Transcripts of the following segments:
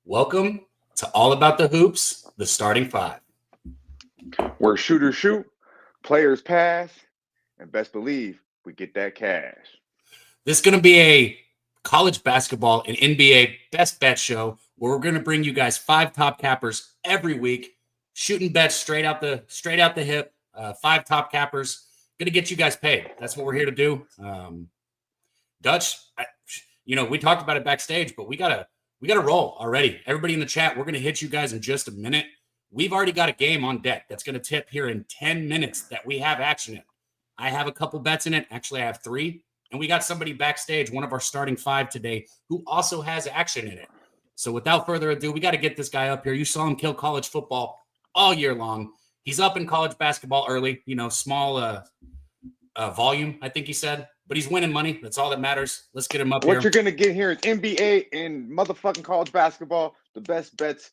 Welcome to All About the Hoops, the starting five. Where shooters shoot, players pass, and best believe we get that cash. This is going to be a college basketball and NBA best bet show where we're going to bring you guys five top cappers every week, shooting bets straight out the hip. Five top cappers, going to get you guys paid. That's what we're here to do. Dutch, we talked about it backstage, but we gotta roll already. Everybody in the chat, we're going to hit you guys in just a minute. We've already got a game on deck that's going to tip here in 10 minutes that we have action in. I have a couple bets in it. Actually, I have three. And we got somebody backstage, one of our starting five today, who also has action in it. So without further ado, we got to get this guy up here. You saw him kill college football all year long. He's up in college basketball early, small volume, I think he said. But he's winning money. That's all that matters. Let's get him up here. What you're going to get here is NBA and motherfucking college basketball, the best bets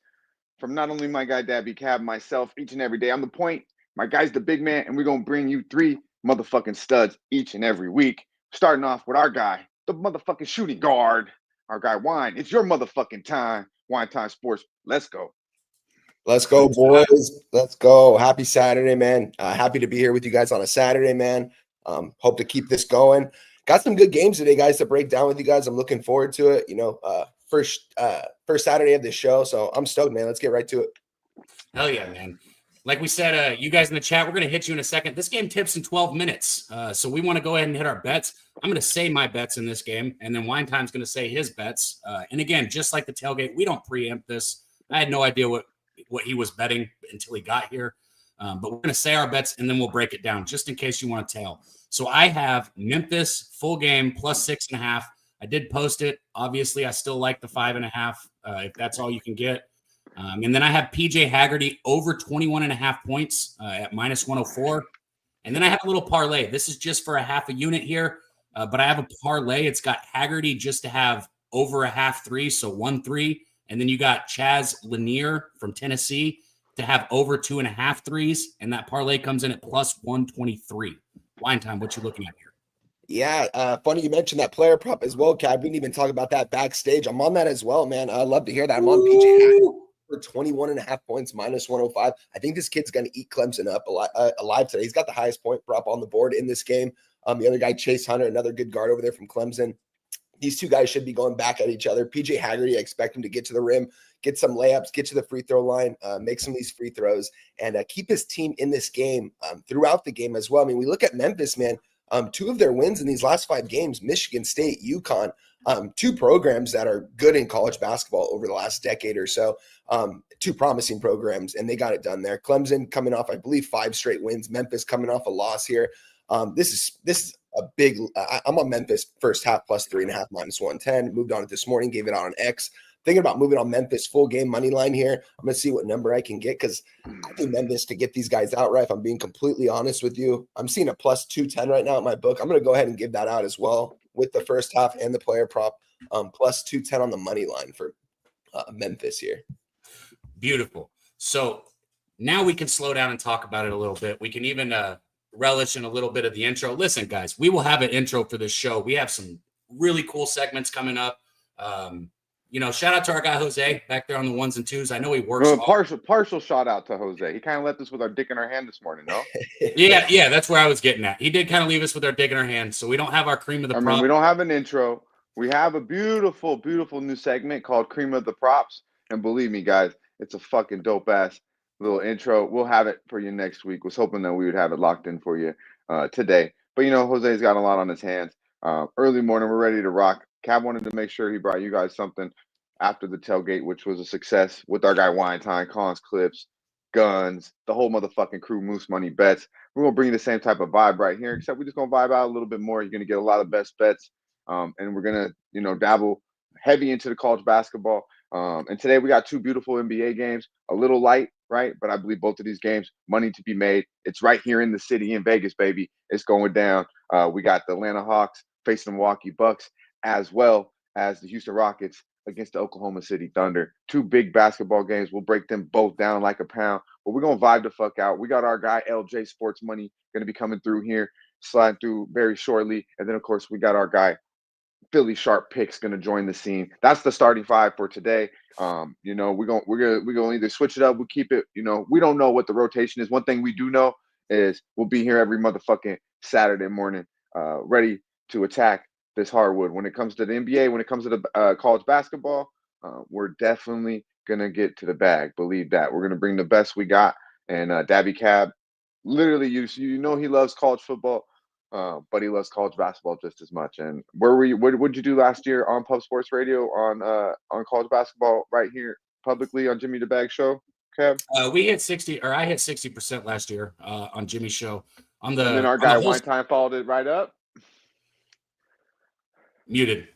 from not only my guy, Daby Cab, myself, each and every day. I'm the point. My guy's the big man, and we're going to bring you three motherfucking studs each and every week. Starting off with our guy, the motherfucking shooting guard, our guy, Wine. It's your motherfucking time. Wine Time Sports. Let's go. Let's go, boys. Let's go. Happy Saturday, man. Happy to be here with you guys on a Saturday, man. Hope to keep this going. Got some good games today, guys, to break down with you guys. I'm looking forward to it. First Saturday of this show, so I'm stoked, man. Let's get right to it. Hell yeah, man. Like we said, you guys in the chat, we're going to hit you in a second. This game tips in 12 minutes, so we want to go ahead and hit our bets. I'm going to say my bets in this game, and then Wine Time's going to say his bets. And again, just like the tailgate, we don't preempt this. I had no idea what he was betting until he got here. But we're going to say our bets, and then we'll break it down just in case you want to tail. So I have Memphis full game plus 6.5. I did post it. Obviously, I still like the 5.5 if that's all you can get. And then I have PJ Haggerty over 21.5 points at minus 104. And then I have a little parlay. This is just for a half a unit here, but I have a parlay. It's got Haggerty just to have over a half three, so 1-3. And then you got Chaz Lanier from Tennessee to have over 2.5 threes. And that parlay comes in at plus 123. Wine Time, what you looking at here? Yeah, funny you mentioned that player prop as well, Cab. We didn't even talk about that backstage. I'm on that as well, man. I love to hear that. I'm on PJ Haggerty for 21.5 points, minus 105. I think this kid's going to eat Clemson up alive today. He's got the highest point prop on the board in this game. The other guy, Chase Hunter, another good guard over there from Clemson. These two guys should be going back at each other. PJ Haggerty, I expect him to get to the rim, get some layups, get to the free throw line, make some of these free throws, and keep his team in this game throughout the game as well. I mean, we look at Memphis, man. Two of their wins in these last 5 games, Michigan State, UConn, two programs that are good in college basketball over the last decade or so, two promising programs, and they got it done there. Clemson coming off, I believe, 5 straight wins. Memphis coming off a loss here. This is a big I'm on Memphis first half plus 3.5 minus 110. Moved on it this morning, gave it out on X. Thinking about moving on Memphis full game money line here. I'm going to see what number I can get because I think Memphis to get these guys outright. If I'm being completely honest with you, I'm seeing a plus 210 right now in my book. I'm going to go ahead and give that out as well with the first half and the player prop, plus 210 on the money line for Memphis here. Beautiful. So now we can slow down and talk about it a little bit. We can even relish in a little bit of the intro. Listen, guys, we will have an intro for this show. We have some really cool segments coming up. Shout out to our guy Jose back there on the ones and twos. I know he works. Partial shout out to Jose. He kind of left us with our dick in our hand this morning, no? yeah, that's where I was getting at. He did kind of leave us with our dick in our hand, so we don't have our cream of the props. We don't have an intro. We have a beautiful, beautiful new segment called Cream of the Props, and believe me, guys, it's a fucking dope ass little intro. We'll have it for you next week. Was hoping that we would have it locked in for you today, but Jose's got a lot on his hands. Early morning, we're ready to rock. Cab wanted to make sure he brought you guys something after the tailgate, which was a success with our guy Wine Time, Collins Clips, Guns, the whole motherfucking crew, Moose Money Bets. We're going to bring you the same type of vibe right here, except we're just going to vibe out a little bit more. You're going to get a lot of best bets, and we're going to, dabble heavy into the college basketball. And today we got 2 beautiful NBA games, a little light, right? But I believe both of these games, money to be made. It's right here in the city in Vegas, baby. It's going down. We got the Atlanta Hawks facing the Milwaukee Bucks, as well as the Houston Rockets against the Oklahoma City Thunder. 2 big basketball games. We'll break them both down like a pound, but we're going to vibe the fuck out. We got our guy LJ Sports Money going to be coming through here, sliding through very shortly. And then, of course, we got our guy Philly sharp picks going to join the scene. That's the starting five for today. We're gonna either switch it up, we'll keep it. We don't know what the rotation is. One thing we do know is we'll be here every motherfucking Saturday morning, ready to attack this hardwood. When it comes to the NBA, when it comes to the college basketball, we're definitely gonna get to the bag. Believe that. We're gonna bring the best we got. And Daby Cab, literally, he loves college football. But he loves college basketball just as much. And what did you do last year on Pub Sports Radio on college basketball right here publicly on Jimmy the Bag Show, Kev? We hit 60, or I hit 60% last year on Jimmy's show. And then our guy Wine Time followed it right up. Muted.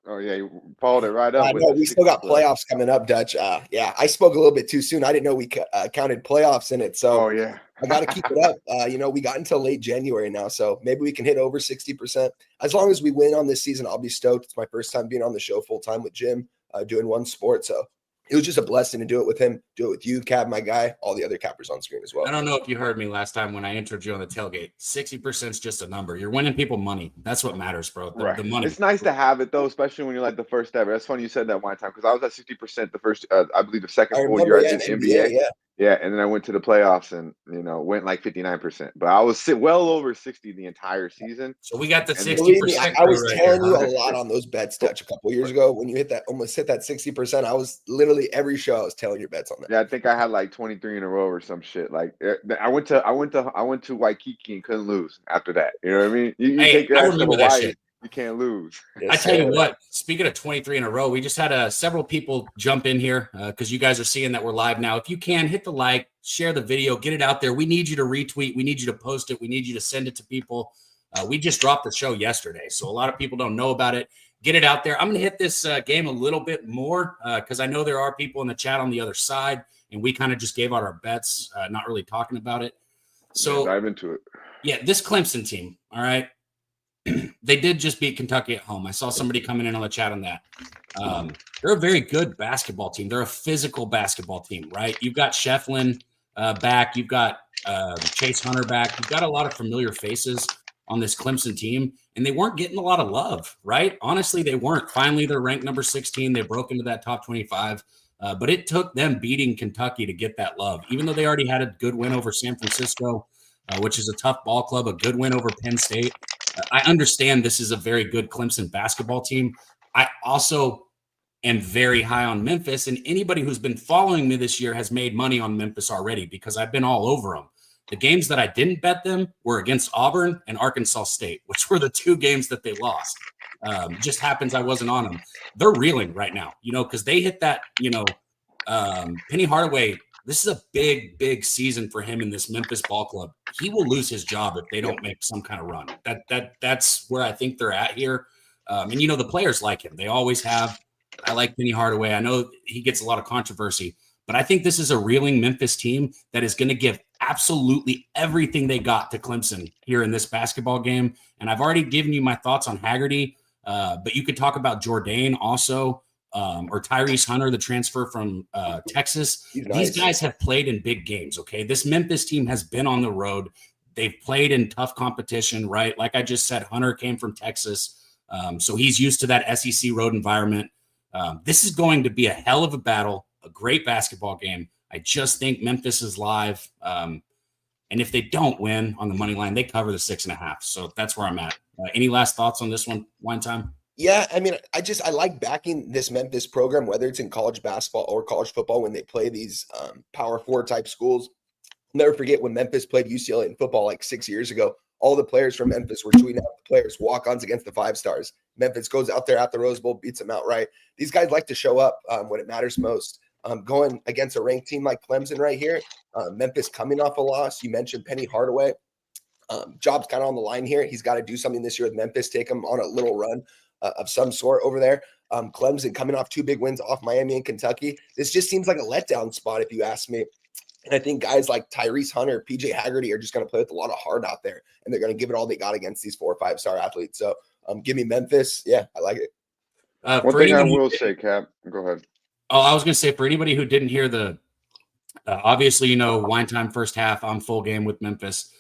Oh yeah, he followed it right up. I know we still got playoffs coming up, Dutch. Yeah, I spoke a little bit too soon. I didn't know we counted playoffs in it. So yeah, I got to keep it up. We got until late January now, so maybe we can hit over 60%. As long as we win on this season, I'll be stoked. It's my first time being on the show full time with Jim, doing one sport. So it was just a blessing to do it with him, do it with you, Cab, my guy, all the other cappers on screen as well. I don't know if you heard me last time when I entered you on the tailgate. 60% is just a number. You're winning people money. That's what matters, bro. The money. It's nice to have it though, especially when you're like the first ever. That's funny you said that one time because I was at 60% the first, I believe the second full year I did NBA. Yeah, and then I went to the playoffs and went like 59%. But I was well over 60 the entire season. So we got the 60%. I was telling you a lot on those bets, Dutch, a couple years ago when you almost hit that 60%. I was literally every show I was telling your bets on that. Yeah, I think I had like 23 in a row or some shit. Like I went to Waikiki and couldn't lose after that. You know what I mean? You take your ass to Hawaii, you can't lose. I tell you what, speaking of 23 in a row, we just had several people jump in here because you guys are seeing that we're live now. If you can, hit the like, share the video, get it out there. We need you to retweet. We need you to post it. We need you to send it to people. We just dropped the show yesterday, so a lot of people don't know about it. Get it out there. I'm going to hit this game a little bit more because I know there are people in the chat on the other side, and we kind of just gave out our bets, not really talking about it. So dive into it. Yeah, this Clemson team, all right, they did just beat Kentucky at home. I saw somebody coming in on the chat on that. They're a very good basketball team. They're a physical basketball team, right? You've got Shefflin back. You've got Chase Hunter back. You've got a lot of familiar faces on this Clemson team, and they weren't getting a lot of love, right? Honestly, they weren't. Finally, they're ranked number 16. They broke into that top 25, but it took them beating Kentucky to get that love, even though they already had a good win over San Francisco, which is a tough ball club, a good win over Penn State. I understand this is a very good Clemson basketball team. I also am very high on Memphis, and anybody who's been following me this year has made money on Memphis already because I've been all over them. The games that I didn't bet them were against Auburn and Arkansas State, which were the two games that they lost. Just happens I wasn't on them. They're reeling right now, because they hit that, Penny Hardaway. This is a big, big season for him in this Memphis ball club. He will lose his job if they don't make some kind of run. That's where I think they're at here. And the players like him. They always have. I like Penny Hardaway. I know he gets a lot of controversy, but I think this is a reeling Memphis team that is going to give absolutely everything they got to Clemson here in this basketball game. And I've already given you my thoughts on Haggerty, but you could talk about Jourdain also, or Tyrese Hunter, the transfer from Texas. Nice. These guys have played in big games, okay? This Memphis team has been on the road. They've played in tough competition, right? Like I just said, Hunter came from Texas, so he's used to that SEC road environment. This is going to be a hell of a battle, a great basketball game. I just think Memphis is live. And if they don't win on the money line, they cover the 6.5. So that's where I'm at. Any last thoughts on this one time? Yeah, I mean, I like backing this Memphis program, whether it's in college basketball or college football, when they play these Power 4 type schools. I'll never forget when Memphis played UCLA in football like 6 years ago. All the players from Memphis were tweeting out the players, walk-ons against the 5-stars. Memphis goes out there at the Rose Bowl, beats them outright. These guys like to show up when it matters most. Going against a ranked team like Clemson right here, Memphis coming off a loss. You mentioned Penny Hardaway. Job's kind of on the line here. He's got to do something this year with Memphis, take him on a little run of some sort over there. Clemson coming off 2 big wins off Miami and Kentucky. This just seems like a letdown spot, if you ask me. And I think guys like Tyrese Hunter, PJ Haggerty are just going to play with a lot of heart out there, and they're going to give it all they got against these 4 or 5-star athletes. So give me Memphis. Yeah, I like it. One thing I will say, Cap, go ahead. Oh, I was going to say, for anybody who didn't hear obviously, Wine Time first half, I'm full game with Memphis.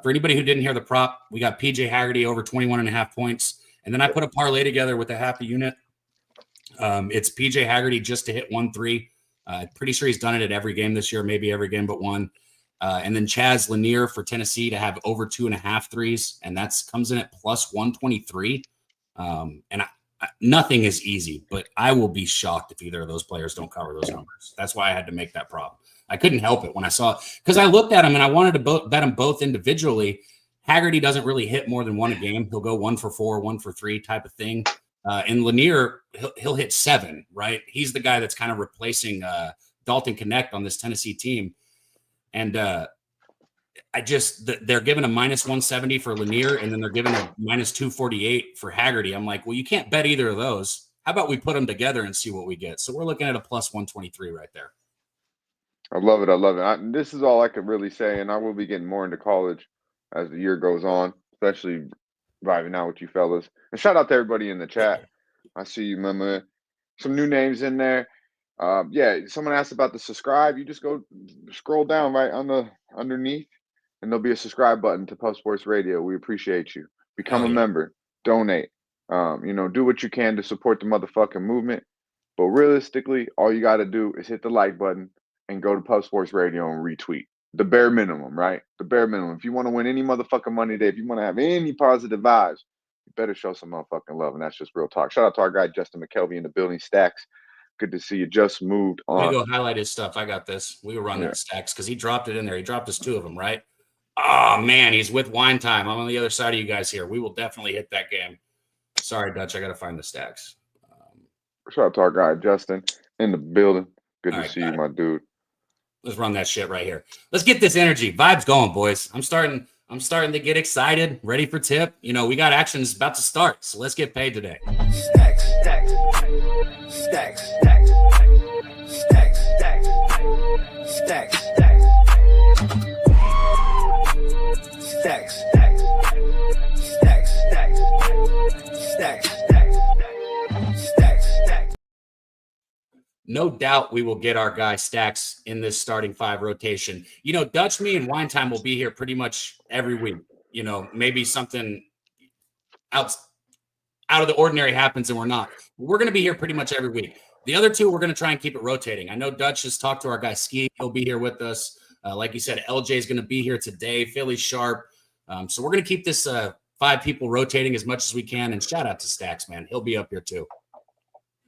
For anybody who didn't hear the prop, we got PJ Haggerty over 21.5 points. And then I put a parlay together with a half a unit. It's PJ Haggerty just to hit 1-3. Pretty sure he's done it at every game this year, maybe every game but one. And then Chaz Lanier for Tennessee to have over 2.5 threes, and that's comes in at plus 123. And nothing is easy, but I will be shocked if either of those players don't cover those numbers. That's why I had to make that problem. I couldn't help it when I saw it because I looked at them and I wanted to bet them both individually. Haggerty doesn't really hit more than one a game. He'll go 1 for 4, 1 for 3 type of thing. And Lanier, he'll hit 7, right? He's the guy that's kind of replacing Dalton Connect on this Tennessee team. And they're giving a minus 170 for Lanier, and then they're giving a minus 248 for Haggerty. I'm like, well, you can't bet either of those. How about we put them together and see what we get? So we're looking at a plus 123 right there. I love it. I love it. This is all I could really say, and I will be getting more into college as the year goes on, especially vibing out with you fellas. And shout out to everybody in the chat. I see you, mama. Some new names in there. Yeah, someone asked about the subscribe. You just go scroll down right on the underneath, and there'll be a subscribe button to Post Sports Radio. We appreciate you. Become a member. Donate. Do what you can to support the motherfucking movement. But realistically, all you got to do is hit the like button and go to Post Sports Radio and retweet. The bare minimum, right? The bare minimum. If you want to win any motherfucking money today, if you want to have any positive vibes, you better show some motherfucking love. And that's just real talk. Shout out to our guy, Justin McKelvey in the building. Stacks. Good to see you. Just moved on. We go highlight his stuff. I got this. We will run that Stacks because he dropped it in there. He dropped us 2 of them, right? Oh, man, he's with Wine Time. I'm on the other side of you guys here. We will definitely hit that game. Sorry, Dutch. I got to find the Stacks. Shout out to our guy, Justin, in the building. Good to see you, my dude. Let's run that shit right here. Let's get this energy. Vibes going, boys. I'm starting to get excited, ready for tip. We got actions about to start, so let's get paid today. Stacks, stacks, stacks, stacks, stacks, stacks, stacks, stacks, stacks, stacks, stacks, stacks. No doubt we will get our guy Stacks in this starting 5 rotation. Dutch, me, and Wine Time will be here pretty much every week. Maybe something out of the ordinary happens and we're not. We're going to be here pretty much every week. The other 2, we're going to try and keep it rotating. I know Dutch has talked to our guy Ski. He'll be here with us. Like you said, LJ is going to be here today. Philly Sharp. So we're going to keep this 5 people rotating as much as we can. And shout out to Stacks, man. He'll be up here too.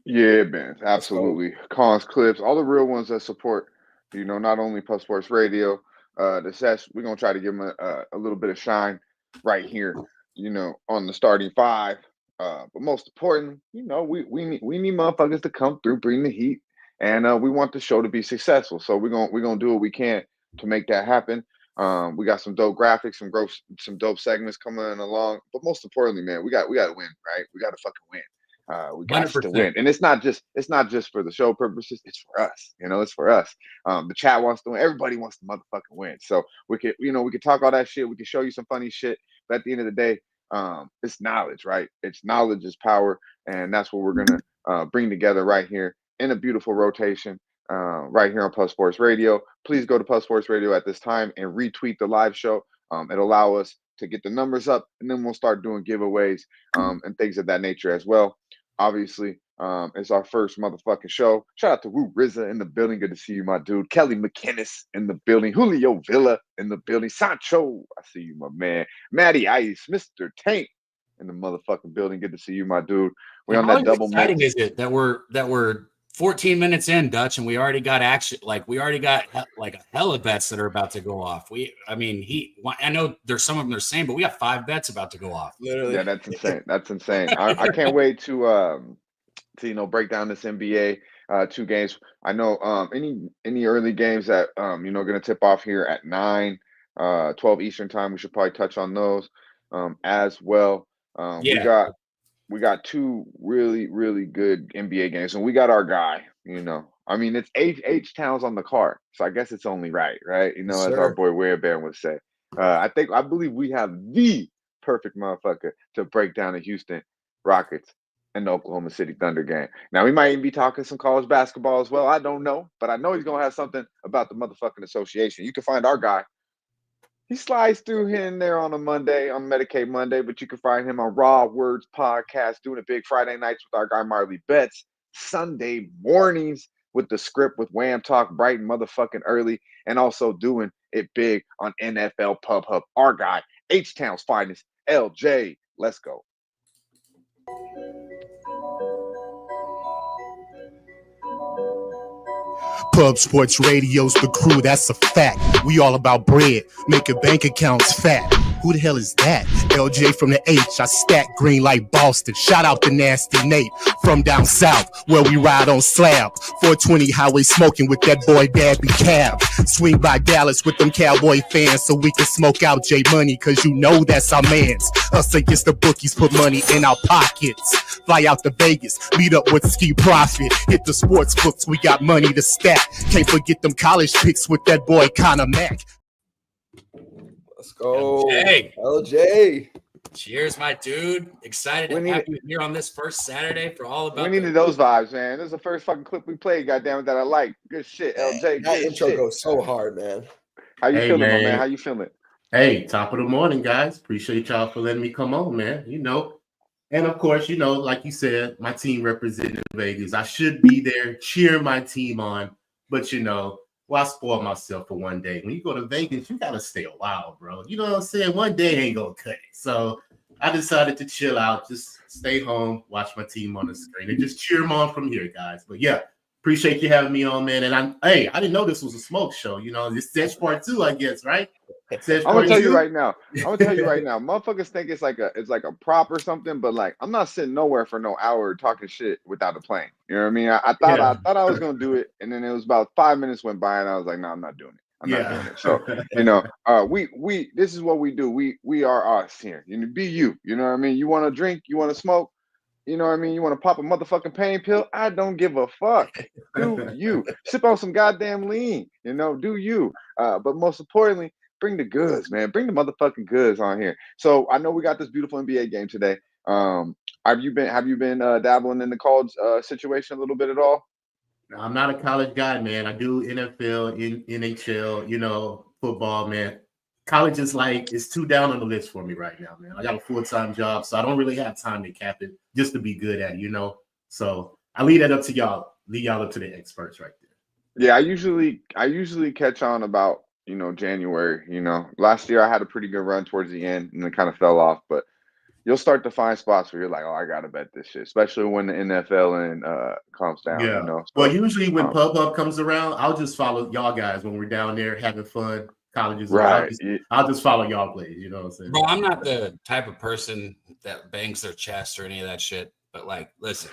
Yeah, man, absolutely. Cons, clips, all the real ones that support, not only Post Sports Radio, the sets. We're gonna try to give them a little bit of shine right here, on the starting 5. But most importantly, we need motherfuckers to come through, bring the heat, and we want the show to be successful. So we're gonna do what we can to make that happen. We got some dope graphics, some dope segments coming along. But most importantly, man, we got to win, right? We got to fucking win. We got 100%. to win, and it's not just for the show purposes. It's for us, it's for us. The chat wants to win. Everybody wants to motherfucking win. So we could talk all that shit. We could show you some funny shit. But at the end of the day, it's knowledge, right? It's knowledge is power, and that's what we're gonna bring together right here in a beautiful rotation, right here on Post Sports Radio. Please go to Post Sports Radio at this time and retweet the live show. It'll allow us to get the numbers up, and then we'll start doing giveaways and things of that nature as well. Obviously, it's our first motherfucking show. Shout out to Woo RZA in the building. Good to see you, my dude. Kelly McInnes in the building. Julio Villa in the building. Sancho, I see you, my man. Matty Ice, Mr. Tank in the motherfucking building. Good to see you, my dude. We're on that double exciting mix. Is it that we're 14 minutes in, Dutch, and we already got action. Like we already got like a hell of bets that are about to go off. I know there's some of them they're saying, but we got 5 bets about to go off. Literally. Yeah, that's insane. That's insane. I can't wait to break down this NBA 2 games. I know any early games that going to tip off here at 9, 12 Eastern time. We should probably touch on those as well. We got 2 really, really good NBA games, and we got our guy, it's H Towns on the card, so I guess it's only right? As our boy Werebear would say. I believe we have the perfect motherfucker to break down the Houston Rockets and the Oklahoma City Thunder game. Now, we might even be talking some college basketball as well. I don't know, but I know he's going to have something about the motherfucking association. You can find our guy He slides through here and there on a Monday, on Medicaid Monday, but you can find him on Raw Words Podcast, doing a big Friday nights with our guy Marley Betts, Sunday mornings with the script with Wham Talk bright and motherfucking early, and also doing it big on NFL Pub Hub. Our guy, H-Town's finest, LJ. Let's go. Pub Sports Radio's the crew, that's a fact. We all about bread, making bank accounts fat. Who the hell is that? LJ from the H, I stack green like Boston. Shout out to Nasty Nate from down south, where we ride on slab. 420 highway smoking with that boy Daby Cab. Swing by Dallas with them Cowboy fans so we can smoke out J Money, cause you know that's our mans. Us against the bookies, put money in our pockets. Fly out to Vegas, meet up with Ski Profit. Hit the sports books, we got money to stack. Can't forget them college picks with that boy Connor Mack. Let's go. LJ. LJ. Cheers, my dude. Excited to have you here on this first Saturday for all about. We needed those vibes, man. This is the first fucking clip we played, goddamn it, that I like. Good shit, LJ. That Good intro shit. goes so hard, man. How you feeling, man. my man? How you feeling? Hey, top of the morning, guys. Appreciate y'all for letting me come on, man. You know, and of course, you know, like you said, my team representing Vegas. I should be there, cheer my team on, but you know, well, I spoil myself for one day. When you go to Vegas, you gotta stay a while, bro. You know what I'm saying? One day ain't gonna cut it. So I decided to chill out, just stay home, watch my team on the screen, and just cheer them on from here, guys. But yeah, appreciate you having me on, man. And I didn't know this was a smoke show. You know, this Sesh Part 2, I guess, right? I'm gonna tell you right now. Motherfuckers think it's like a prop or something, but like I'm not sitting nowhere for no hour talking shit without a plane. You know what I mean? I thought I was gonna do it, and then it was about 5 minutes went by, and I was like, no, I'm not doing it. I'm not doing it. So you know, we this is what we do. We are us here. You know, be you. You know what I mean? You want to drink? You want to smoke? You know what I mean? You want to pop a motherfucking pain pill? I don't give a fuck. Do you sip on some goddamn lean? You know, do you? But most importantly, bring the goods, man. Bring the motherfucking goods on here. So I know we got this beautiful NBA game today. Have you been dabbling in the college situation a little bit at all? I'm not a college guy, man. I do NFL, NHL, you know, football, man. College is like, it's too down on the list for me right now, man. I got a full-time job, so I don't really have time to cap it just to be good at it, you know? So I leave that up to y'all. Leave y'all up to the experts right there. Yeah, I usually catch on about, you know, January. You know, last year I had a pretty good run towards the end and then kind of fell off, but you'll start to find spots where you're like, oh, I gotta bet this shit, especially when the NFL and calms down. Yeah. You know? So, well, usually when Pub Hub comes around, I'll just follow y'all guys when we're down there having fun. Colleges, right? I'll just follow y'all plays. You know what I'm saying? Bro, I'm not the type of person that bangs their chest or any of that shit. But like, listen,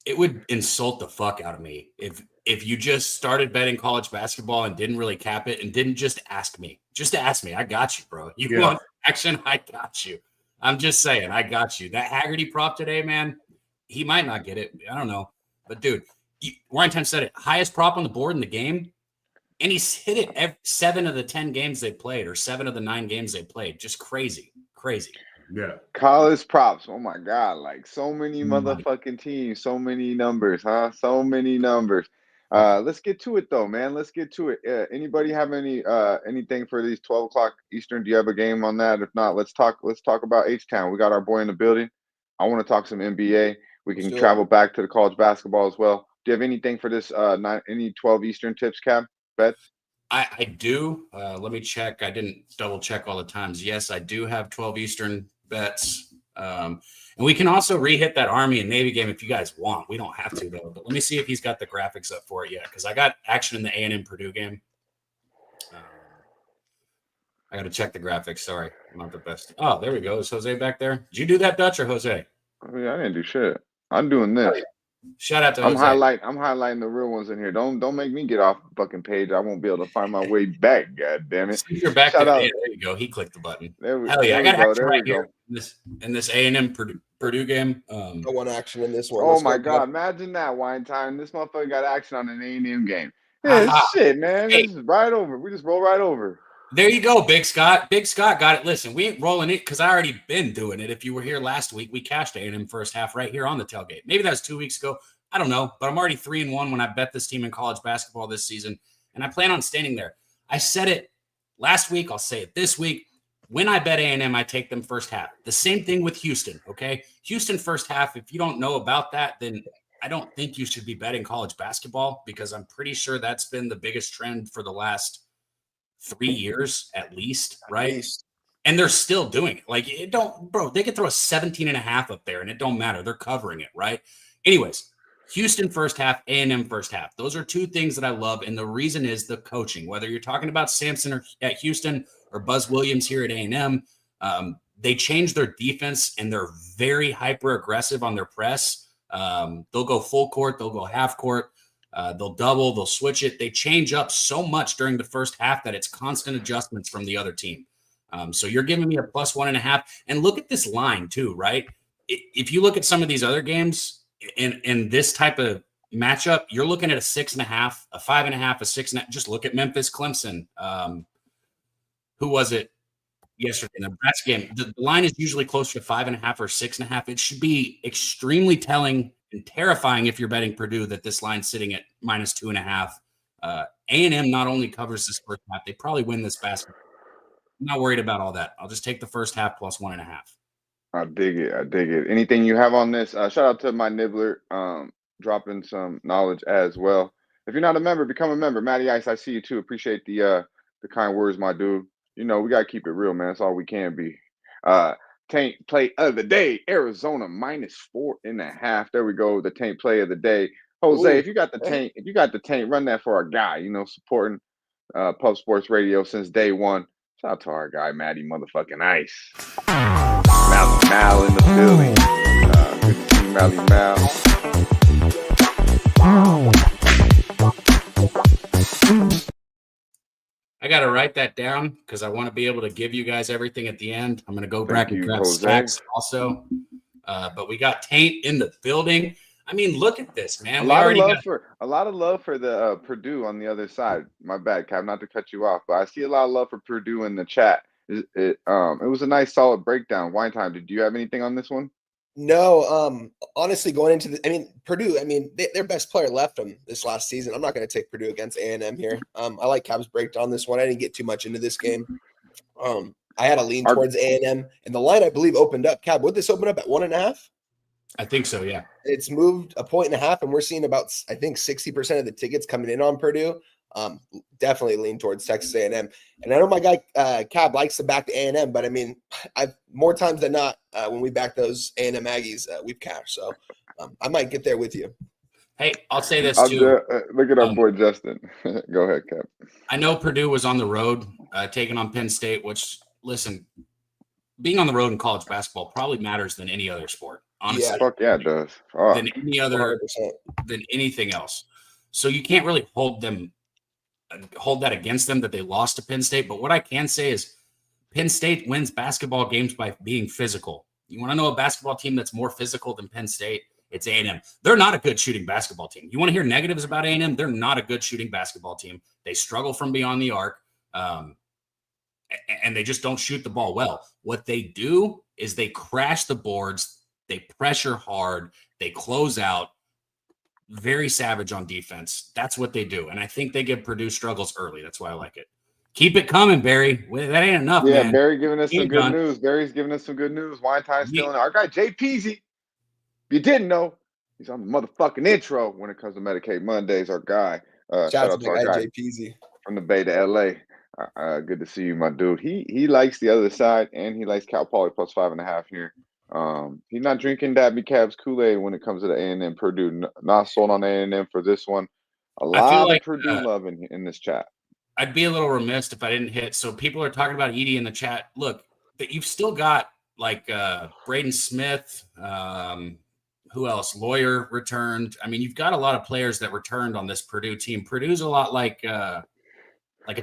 it would insult the fuck out of me if you just started betting college basketball and didn't really cap it and didn't just ask me. Just ask me. I got you, bro. You want action? I got you. I'm just saying, I got you. That Haggerty prop today, man, he might not get it. I don't know. But, dude, Warrington said it. Highest prop on the board in the game. And he's hit it 7 of the 10 games they played or 7 of the 9 games they played. Just crazy. Crazy. Yeah. College props. Oh, my God. Like, so many motherfucking teams. So many numbers, huh? So many numbers. Let's get to it, though, man. Let's get to it. Anybody have anything for these 12 o'clock Eastern? Do you have a game on that? If not, let's talk about H-Town. We got our boy in the building. I want to talk some NBA. We can travel back to the college basketball as well. Do you have anything for this, any 12 Eastern tips, Cab? Bets? I do. Let me check. I didn't double check all the times. Yes, I do have 12 Eastern bets. And we can also re-hit that Army and Navy game if you guys want. We don't have to, though. But let me see if he's got the graphics up for it yet, because I got action in the A&M Purdue game. I got to check the graphics. Sorry, I'm not the best. Oh, there we go. Is Jose back there? Did you do that, Dutch, or Jose? I mean, I didn't do shit. I'm doing this. Shout out to I'm Jose. I'm highlighting the real ones in here. Don't make me get off the fucking page. I won't be able to find my way back. God damn it! Since you're back Shout there. out. Hey, there you go. He clicked the button. Hell yeah, I got action there right we here in this A&M Purdue game. I want action in this one. Oh Let's my go. God! Imagine that wine time. This motherfucker got action on an A&M game. Yeah, shit, man. Hey. This is right over. We just roll right over. There you go, Big Scott. Big Scott got it. Listen, we ain't rolling it because I already been doing it. If you were here last week, we cashed A&M first half right here on the tailgate. Maybe that was 2 weeks ago. I don't know, but I'm already 3-1 when I bet this team in college basketball this season, and I plan on staying there. I said it last week. I'll say it this week. When I bet A&M, I take them first half. The same thing with Houston, okay? Houston first half, if you don't know about that, then I don't think you should be betting college basketball because I'm pretty sure that's been the biggest trend for the last 3 years at least, right? And they're still doing it. Like, they could throw a 17.5 up there and it don't matter. They're covering it, right? Anyways, Houston first half, A&M first half. Those are two things that I love. And the reason is the coaching. Whether you're talking about Sampson or at Houston or Buzz Williams here at A&M, they change their defense and they're very hyper aggressive on their press. They'll go full court. They'll go half court. They'll double. They'll switch it. They change up so much during the first half that it's constant adjustments from the other team. So you're giving me a +1.5. And look at this line too, right? If you look at some of these other games in this type of matchup, you're looking at a 6.5, a 5.5, a 6.5. Just look at Memphis, Clemson. Who was it yesterday in the Nebraska game? The line is usually closer to 5.5 or 6.5. It should be extremely telling and terrifying if you're betting Purdue that this line's sitting at -2.5. A&M not only covers this first half, they probably win this basketball. I'm not worried about all that. I'll just take the first half +1.5. I dig it. Anything you have on this? Shout out to my nibbler, dropping some knowledge as well. If you're not a member, become a member. Matty Ice, I see you too. Appreciate the kind words, my dude. You know, we got to keep it real, man. That's all we can be. Taint play of the day, Arizona -4.5. There we go. The taint play of the day. Jose, Ooh, if you got the taint, run that for our guy, you know, supporting Pub Sports Radio since day one. Shout out to our guy, Matty motherfucking Ice. Mally Mal in the building. Good to see Mally Mal. I got to write that down because I want to be able to give you guys everything at the end. I'm going to go back and grab stacks also. But we got Taint in the building. I mean, look at this, man. A lot of love for the Purdue on the other side. My bad, Cap, not to cut you off, but I see a lot of love for Purdue in the chat. It was a nice, solid breakdown. Wine Time, did you have anything on this one? No, honestly, going into Purdue, their best player left them this last season. I'm not going to take Purdue against A&M here. I like Cab's breakdown on this one. I didn't get too much into this game. I had a lean towards A&M, and the line, I believe, opened up. Cab, would this open up at 1.5? I think so, yeah. It's moved 1.5, and we're seeing about, I think, 60% of the tickets coming in on Purdue. Definitely lean towards Texas A&M. And I know my guy Cab likes to back the A&M, but I've more times than not when we back those A&M Aggies, we've cashed. So I might get there with you. Hey, I'll say this too. Look at our boy Justin. Go ahead, Cap. I know Purdue was on the road taking on Penn State, which, listen, being on the road in college basketball probably matters than any other sport. Honestly, yeah, fuck yeah, it does. Oh. Than any other, 100%. Than anything else. So you can't really hold that against them that they lost to Penn State. But what I can say is Penn State wins basketball games by being physical. You want to know a basketball team that's more physical than Penn State? It's A&M. They're not a good shooting basketball team. You want to hear negatives about A&M? They're not a good shooting basketball team. They struggle from beyond the arc, and they just don't shoot the ball well. What they do is they crash the boards. They pressure hard. They close out. Very savage on defense. That's what they do. And I think they give Purdue struggles early. That's why I like it. Keep it coming, Barry. That ain't enough, yeah, man. Barry giving us some good news. Barry's giving us some good news. Wine Time still in. Our guy, Jay Peasy. If you didn't know, he's on the motherfucking intro when it comes to Medicaid Mondays. Our guy. Shout out to our guy, Jay Peasy. From the Bay to L.A. Good to see you, my dude. He likes the other side, and he likes Cal Poly +5.5 here. He's not drinking Daby Cab's Kool-Aid when it comes to the A&M Purdue. Not sold on A&M for this one. A lot of Purdue love in this chat. I'd be a little remiss if I didn't hit. So people are talking about Edie in the chat. Look, that you've still got like Braden Smith. Who else? Lawyer returned. I mean, you've got a lot of players that returned on this Purdue team. Purdue's a lot like a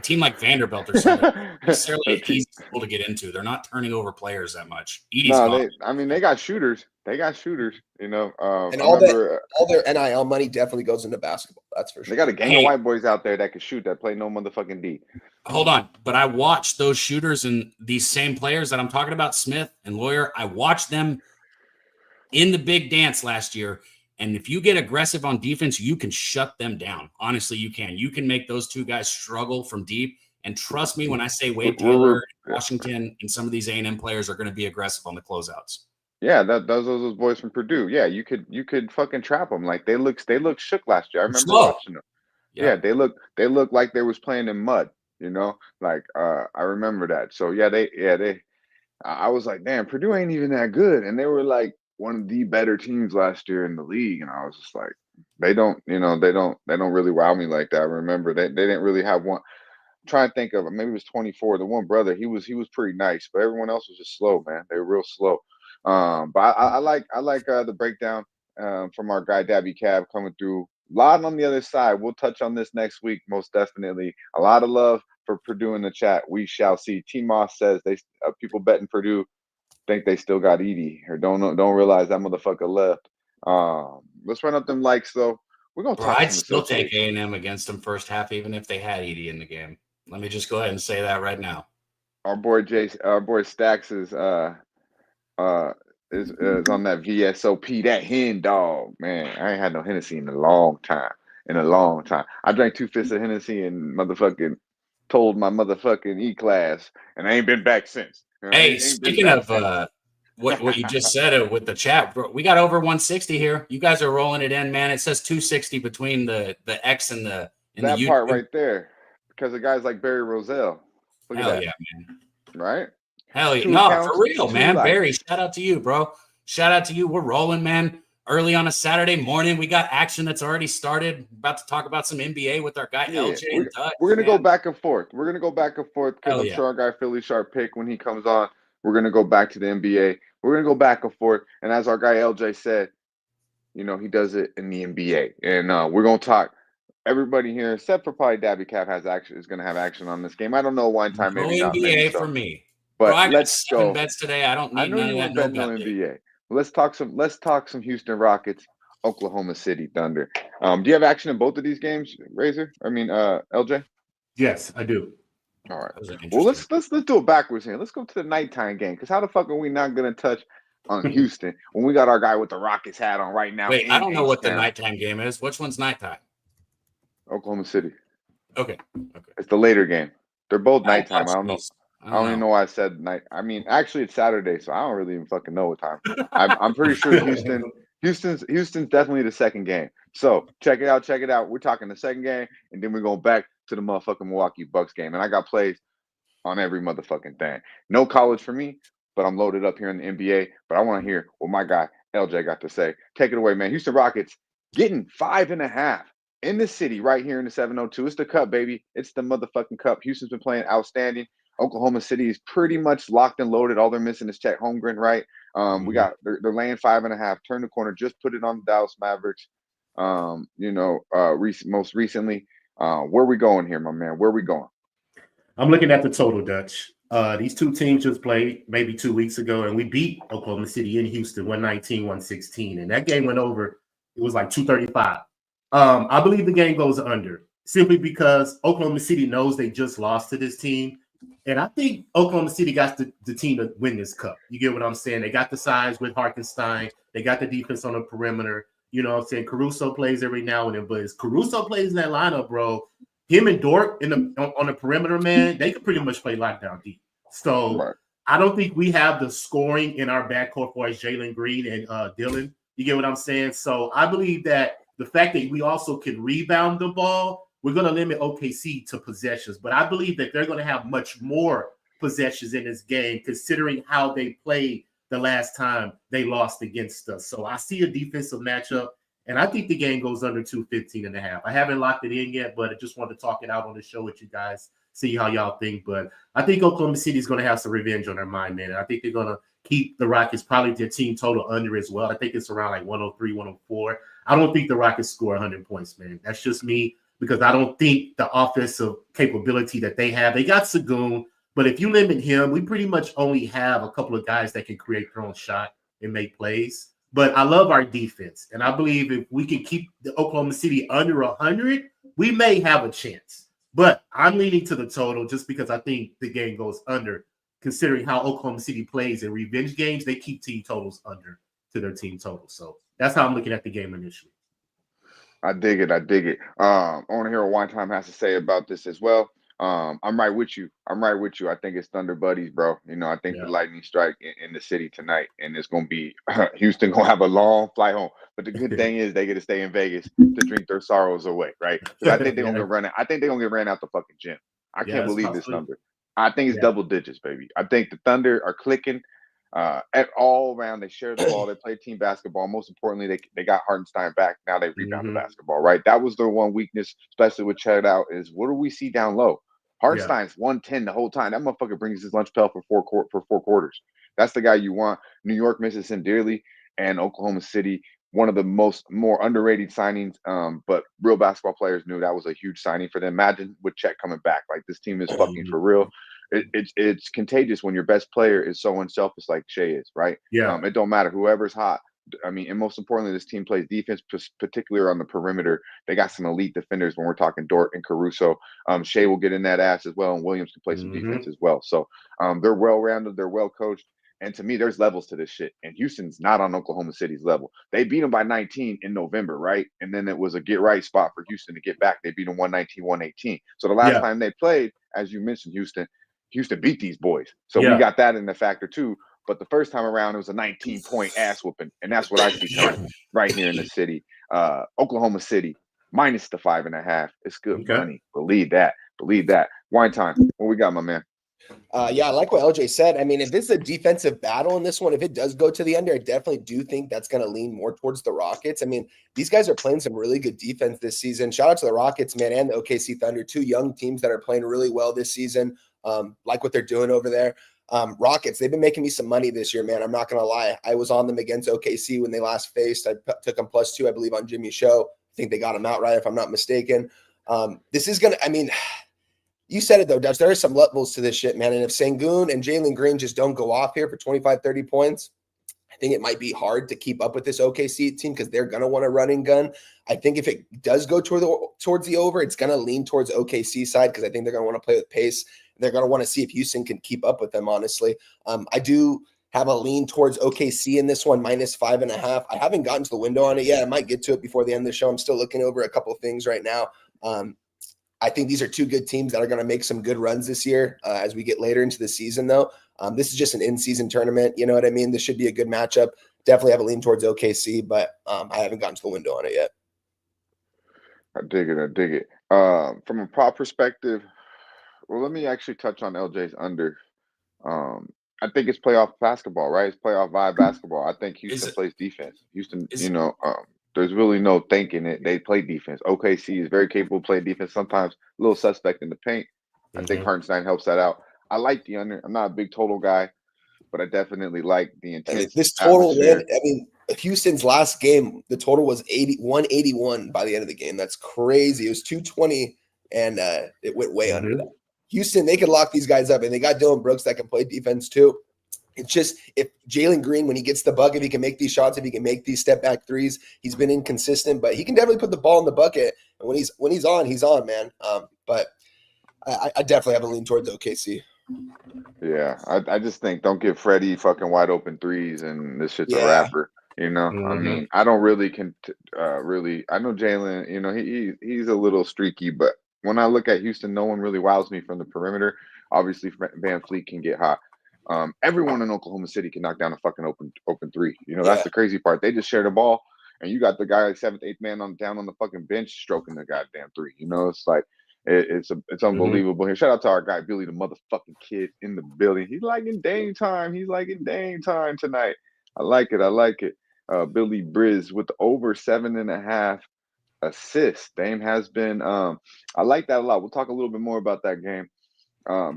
team like Vanderbilt or something. Necessarily easy to get into. They're not turning over players that much. Edie's gone. They got shooters. They got shooters, you know. And all their NIL money definitely goes into basketball. That's for sure. They got a gang of white boys out there that can shoot, that play no motherfucking D. Hold on. But I watched those shooters and these same players that I'm talking about, Smith and Lawyer, I watched them in the big dance last year. And if you get aggressive on defense, you can shut them down. Honestly, you can. You can make those two guys struggle from deep, And trust me when I say Wade We're- Taylor, Washington, and some of these A&M players are going to be aggressive on the closeouts. Yeah, those boys from Purdue. Yeah, you could fucking trap them. Like they look shook last year. I remember Slow. watching them. Yep. Yeah, they look like they was playing in mud. You know, like I remember that. So yeah, I was like, damn, Purdue ain't even that good, and they were like one of the better teams last year in the league, and I was just like, they don't really wow me like that. I remember they didn't really have one. I'm trying to think of it. Maybe it was 24. The one brother, he was pretty nice, but everyone else was just slow, man. They were real slow. But I like the breakdown from our guy Daby Cab coming through. A lot on the other side. We'll touch on this next week, most definitely. A lot of love for Purdue in the chat. We shall see. T Moss says people betting Purdue think they still got Edie or don't realize that motherfucker left. Let's run up them likes though. We're gonna talk. I'd still take A&M against them first half, even if they had Edie in the game. Let me just go ahead and say that right now. Our boy Stacks is on that VSOP, that hen dog, man. I ain't had no Hennessy in a long time. I drank 2 fists of Hennessy and motherfucking told my motherfucking E-class, and I ain't been back since. Hey, speaking of what you just said with the chat, bro, we got over 160 here. You guys are rolling it in, man. It says 260 between the X and the that the part right there, because of guys like Barry Roselle. Look Hell at that. yeah, man. Right? Hell yeah. 2 No, accounts, for real, 2 man. likes. Barry, shout out to you, bro. Shout out to you. We're rolling, man. Early on a Saturday morning, we got action that's already started. About to talk about some NBA with our guy LJ and Dutch. We're gonna go back and forth. Because Hell I'm yeah. sure our guy Philly Sharp Pick, when he comes on, we're gonna go back to the NBA. We're gonna go back and forth. And as our guy LJ said, you know, he does it in the NBA. And we're gonna talk. Everybody here, except for probably Daby Cab, is gonna have action on this game. I don't know, one time, No maybe not. NBA Maybe for so. me. But Bro, I got let's 7 go. bets today. I don't I need know none you of want that. to bet no NBA. Let's talk some Houston Rockets, Oklahoma City Thunder. Do you have action in both of these games, Razor? I mean, LJ. Yes, I do. All right. That was an Well, interesting- let's do it backwards here. Let's go to the nighttime game, because how the fuck are we not gonna touch on Houston when we got our guy with the Rockets hat on right now? Wait, I don't know what the H-Town, nighttime game is. Which one's nighttime? Oklahoma City. Okay. It's the later game. They're both nighttime. I don't know. Jeez. I don't even know why I said night. I mean, actually, it's Saturday, so I don't really even fucking know what time. I'm pretty sure Houston's definitely the second game. So check it out. We're talking the second game, and then we're going back to the motherfucking Milwaukee Bucks game. And I got plays on every motherfucking thing. No college for me, but I'm loaded up here in the NBA. But I want to hear what my guy LJ got to say. Take it away, man. Houston Rockets getting 5.5 in the city right here in the 702. It's the cup, baby. It's the motherfucking cup. Houston's been playing outstanding. Oklahoma City is pretty much locked and loaded. All they're missing is Chet Holmgren, right? We got they're laying 5.5. Turn the corner. Just put it on the Dallas Mavericks. Most recently, where we going here, my man? Where we going? I'm looking at the total, Dutch. These two teams just played maybe 2 weeks ago, and we beat Oklahoma City in Houston 119-116. And that game went over. It was like 235. I believe the game goes under simply because Oklahoma City knows they just lost to this team. And I think Oklahoma City got the team to win this cup. You get what I'm saying? They got the size with Hartenstein. They got the defense on the perimeter. You know what I'm saying? Caruso plays every now and then, but as Caruso plays in that lineup, bro, him and Dort on the perimeter, man, they could pretty much play lockdown deep. So Right. I don't think we have the scoring in our backcourt for Jalen Green and Dylan. You get what I'm saying? So I believe that the fact that we also can rebound the ball, we're going to limit OKC to possessions. But I believe that they're going to have much more possessions in this game, considering how they played the last time they lost against us. So I see a defensive matchup, and I think the game goes under 215.5. I haven't locked it in yet, but I just wanted to talk it out on the show with you guys, see how y'all think. But I think Oklahoma City is going to have some revenge on their mind, man. And I think they're going to keep the Rockets probably their team total under as well. I think it's around like 103, 104. I don't think the Rockets score 100 points, man. That's just me, because I don't think the offensive capability that they have. They got Sagoon, but if you limit him, we pretty much only have a couple of guys that can create their own shot and make plays. But I love our defense, and I believe if we can keep the Oklahoma City under 100, we may have a chance. But I'm leaning to the total just because I think the game goes under, considering how Oklahoma City plays in revenge games. They keep team totals under to their team total. So that's how I'm looking at the game initially. I dig it. I want to hear what Wine Time has to say about this as well. I'm right with you. I think it's Thunder Buddies, bro. I think the lightning strike in the city tonight, and it's gonna be Houston gonna have a long flight home. But the good thing is they get to stay in Vegas to drink their sorrows away, right? Because I think they're gonna get run out. I think they're gonna get ran out the fucking gym. I can't believe this number. I think it's double digits, baby. I think the Thunder are clicking at all around. They share the ball. They play team basketball. Most importantly, they got Hartenstein back. Now they rebound the basketball, right? That was their one weakness, especially with Chet out, is what do we see down low? Hartenstein's 110 the whole time. That motherfucker brings his lunch pail for four quarters. That's the guy you want. New York misses him dearly, and Oklahoma City, one of the more underrated signings. But real basketball players knew that was a huge signing for them. Imagine with Chet coming back. Like, this team is fucking for real. It's contagious when your best player is so unselfish like Shea is, right? It don't matter whoever's hot. I mean, and most importantly, this team plays defense, particularly on the perimeter. They got some elite defenders when we're talking Dort and Caruso. Shea will get in that ass as well, and Williams can play some defense as well. So they're well-rounded, they're well-coached. And to me, there's levels to this shit. And Houston's not on Oklahoma City's level. They beat them by 19 in November, right? And then it was a get-right spot for Houston to get back. They beat them 119, 118. So the last time they played, as you mentioned, Houston beat these boys. So we got that in the factor too. But the first time around, it was a 19-point ass whooping. And that's what I see coming right here in the city. Oklahoma City, minus the 5.5. It's good money. Believe that. Wine time. What we got, my man? Yeah, I like what LJ said. I mean, if it's a defensive battle in this one, if it does go to the under, I definitely do think that's going to lean more towards the Rockets. I mean, these guys are playing some really good defense this season. Shout out to the Rockets, man, and the OKC Thunder, two young teams that are playing really well this season. Like what they're doing over there. Rockets, they've been making me some money this year, man. I'm not going to lie. I was on them against OKC when they last faced. I took them +2, I believe, on Jimmy's show. I think they got them outright, if I'm not mistaken. This is going to, I mean, you said it, though, Dutch. There are some levels to this shit, man. And if Sengun and Jalen Green just don't go off here for 25, 30 points, I think it might be hard to keep up with this OKC team because they're going to want to run and gun. I think if it does go towards the over, it's going to lean towards OKC side because I think they're going to want to play with pace. They're going to want to see if Houston can keep up with them, honestly. I do have a lean towards OKC in this one, minus 5.5. I haven't gotten to the window on it yet. I might get to it before the end of the show. I'm still looking over a couple of things right now. I think these are two good teams that are going to make some good runs this year as we get later into the season, though. This is just an in-season tournament. You know what I mean? This should be a good matchup. Definitely have a lean towards OKC, but I haven't gotten to the window on it yet. I dig it. From a prop perspective, well, let me actually touch on LJ's under. I think it's playoff basketball, right? It's playoff vibe basketball. I think Houston plays defense. Houston, there's really no thinking it. They play defense. OKC is very capable of playing defense. Sometimes a little suspect in the paint. I think Hartenstein helps that out. I like the under. I'm not a big total guy, but I definitely like the intense. This total, man, I mean, Houston's last game, the total was 181 by the end of the game. That's crazy. It was 220, and it went way under that. Houston, they could lock these guys up, and they got Dylan Brooks that can play defense too. It's just if Jalen Green, when he gets the bucket, if he can make these shots, if he can make these step back threes, he's been inconsistent, but he can definitely put the ball in the bucket. And when he's on, man. But I definitely have a lean towards OKC. Yeah, I just think don't give Freddie fucking wide open threes, and this shit's a rapper. I mean, I don't really I know Jalen. He's a little streaky, but when I look at Houston, no one really wows me from the perimeter. Obviously, Van Fleet can get hot. Everyone in Oklahoma City can knock down a fucking open three. That's the crazy part. They just share the ball, and you got the guy like 7th, 8th man down on the fucking bench stroking the goddamn three. It's like it's unbelievable. Here, shout out to our guy Billy, the motherfucking kid in the building. He's like in Dame time. He's like in Dame time tonight. I like it. Billy Briz with over 7.5 assists. Dame has been. I like that a lot. We'll talk a little bit more about that game.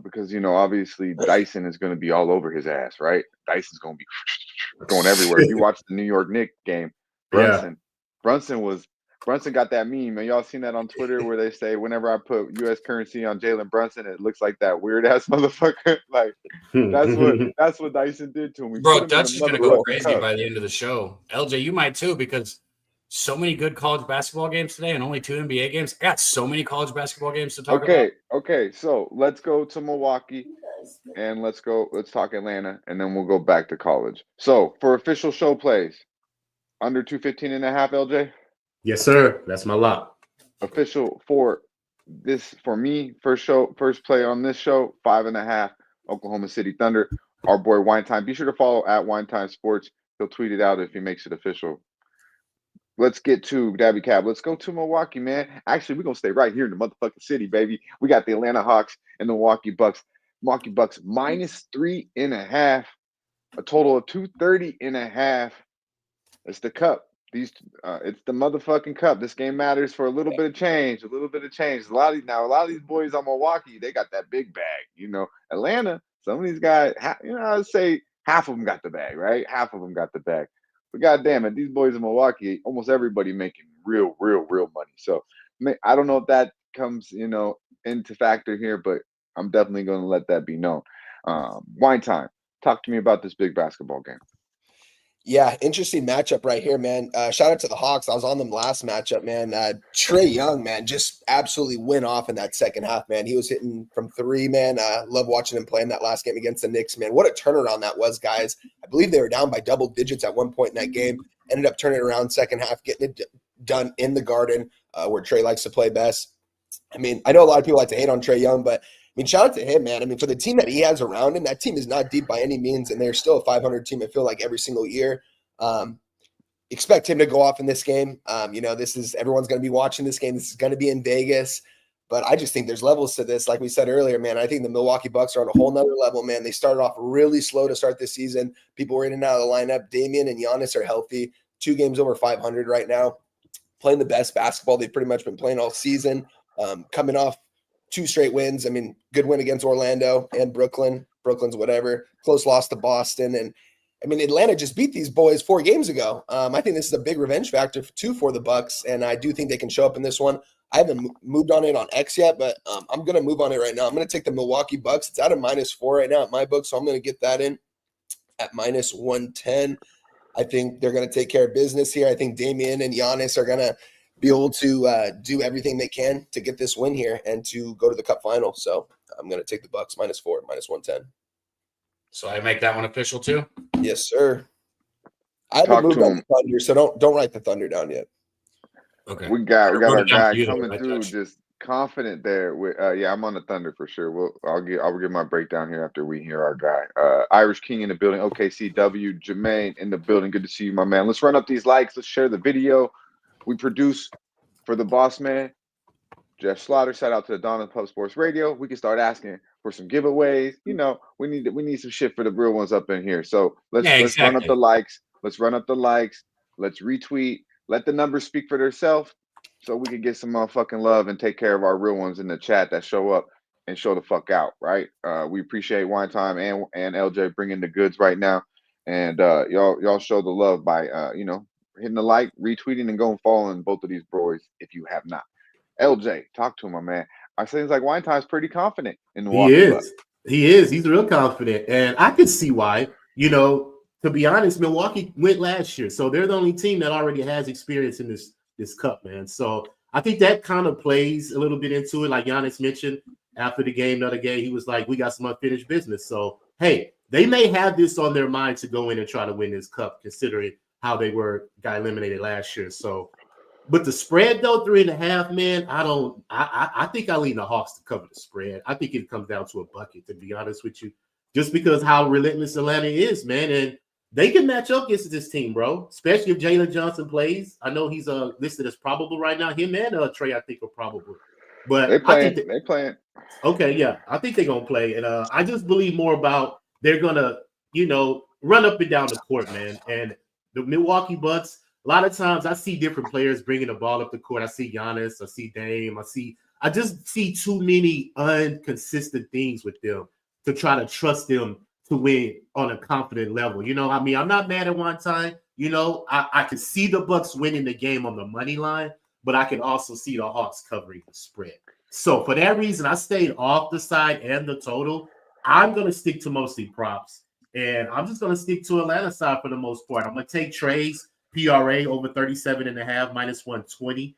Because obviously Dyson is going to be all over his ass, right? Dyson's going to be going everywhere. If you watch the New York Knicks game, Brunson got that meme, and y'all seen that on Twitter where they say whenever I put U.S. currency on Jalen Brunson, it looks like that weird ass motherfucker. Like that's what Dyson did to him. Bro, Dutch is going to go crazy by the end of the show. LJ, you might too, because so many good college basketball games today and only 2 NBA games. I got so many college basketball games to talk about. Okay. So let's go to Milwaukee and let's talk Atlanta, and then we'll go back to college. So for official show plays, under 215.5, LJ? Yes, sir. That's my lock. Official for this for me, first play on this show, 5.5, Oklahoma City Thunder. Our boy Wine Time. Be sure to follow at Wine Time Sports. He'll tweet it out if he makes it official. Let's get to Daby Cab. Let's go to Milwaukee, man. Actually, we're gonna stay right here in the motherfucking city, baby. We got the Atlanta Hawks and the Milwaukee Bucks. Milwaukee Bucks -3.5, a total of 230.5. It's the cup. It's the motherfucking cup. This game matters for a little bit of change. A lot of these boys on Milwaukee, they got that big bag. Atlanta, some of these guys, I'd say half of them got the bag, right? Half of them got the bag. But goddamn it, these boys in Milwaukee, almost everybody making real money. So I don't know if that comes, into factor here, but I'm definitely going to let that be known. Wine Time. Talk to me about this big basketball game. Yeah, interesting matchup right here, man. Shout out to the Hawks. I was on them last matchup, man. Trae Young, man, just absolutely went off in that second half, man. He was hitting from three, man. Love watching him play in that last game against the Knicks, man. What a turnaround that was, guys. I believe they were down by double digits at one point in that game. Ended up turning it around second half, getting it done in the Garden, where Trae likes to play best. I mean, I know a lot of people like to hate on Trae Young, but shout out to him, man. For the team that he has around him, that team is not deep by any means, and they're still a 500 team, I feel like, every single year. Expect him to go off in this game. Everyone's going to be watching this game. This is going to be in Vegas, but I just think there's levels to this. Like we said earlier, man, I think the Milwaukee Bucks are on a whole nother level, man. They started off really slow to start this season. People were in and out of the lineup. Damian and Giannis are healthy. 2 games over 500 right now, playing the best basketball they've pretty much been playing all season. Coming off 2 straight wins. Good win against Orlando and Brooklyn. Brooklyn's whatever. Close loss to Boston. And Atlanta just beat these boys 4 games ago. I think this is a big revenge factor too for the Bucks, and I do think they can show up in this one. I haven't moved on it on X yet, but I'm going to move on it right now. I'm going to take the Milwaukee Bucks. It's at a -4 right now at my book, so I'm going to get that in at -110. I think they're going to take care of business here. I think Damian and Giannis are going to be able to do everything they can to get this win here and to go to the Cup final. So I'm going to take the Bucks -4, -110. So I make that one official too? Yes, sir. I haven't moved on the Thunder, so don't write the Thunder down yet. Okay. We got our guy coming through, just confident there. I'm on the Thunder for sure. I'll give my breakdown here after we hear our guy. Irish King in the building. OKCW. Jermaine in the building. Good to see you, my man. Let's run up these likes. Let's share the video. We produce for the boss man, Jeff Slaughter. Shout out to the Dawn of Pub Sports Radio. We can start asking for some giveaways. We need some shit for the real ones up in here. So let's run up the likes. Let's retweet. Let the numbers speak for themselves, so we can get some motherfucking love and take care of our real ones in the chat that show up and show the fuck out. Right? We appreciate Wine Time and LJ bringing the goods right now, and y'all show the love by hitting the like, retweeting, and going following both of these boys if you have not. LJ, talk to him, my man. I seems like Wine Time's pretty confident in the Milwaukee. He is. He's real confident, and I can see why. To be honest, Milwaukee went last year, so they're the only team that already has experience in this cup, man. So I think that kind of plays a little bit into it. Like Giannis mentioned after the other game, he was like, "We got some unfinished business." So hey, they may have this on their mind to go in and try to win this cup, considering how they got eliminated last year. So. But the spread, though, 3.5, man, I think I lean the Hawks to cover the spread. I think it comes down to a bucket, to be honest with you, just because how relentless Atlanta is, man. And they can match up against this team, bro, especially if Jalen Johnson plays. I know he's listed as probable right now. Him and Trae, I think, are probable. But they playing. Okay, yeah, I think they're going to play. And I just believe more about they're going to, run up and down the court, man. And the Milwaukee Bucks, a lot of times I see different players bringing the ball up the court. I see Giannis, I see Dame, I just see too many inconsistent things with them to try to trust them to win on a confident level. I'm not mad at One Time. I can see the Bucks winning the game on the money line, but I can also see the Hawks covering the spread. So for that reason, I stayed off the side and the total. I'm going to stick to mostly props, and I'm just going to stick to Atlanta side for the most part. I'm going to take Trae's PRA over 37.5, -120.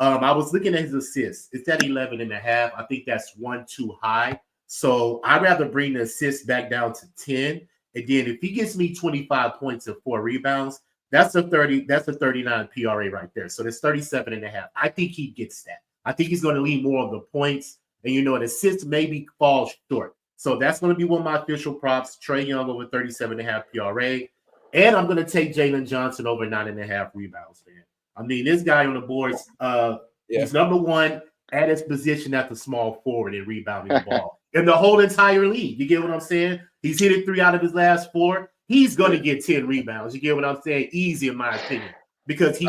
I was looking at his assists. It's at 11.5. I think that's one too high. So I'd rather bring the assists back down to 10. And then if he gets me 25 points and 4 rebounds, that's a 39 PRA right there. So that's 37.5. I think he gets that. I think he's going to lean more on the points, and an assist maybe falls short. So that's going to be one of my official props. Trae Young over 37.5 PRA. And I'm going to take Jalen Johnson over 9.5 rebounds, man. I mean, this guy on the boards, he's number one at his position at the small forward in rebounding the ball in the whole entire league. You get what I'm saying? He's hit it 3 out of his last 4. He's going to get 10 rebounds. You get what I'm saying? Easy, in my opinion, because he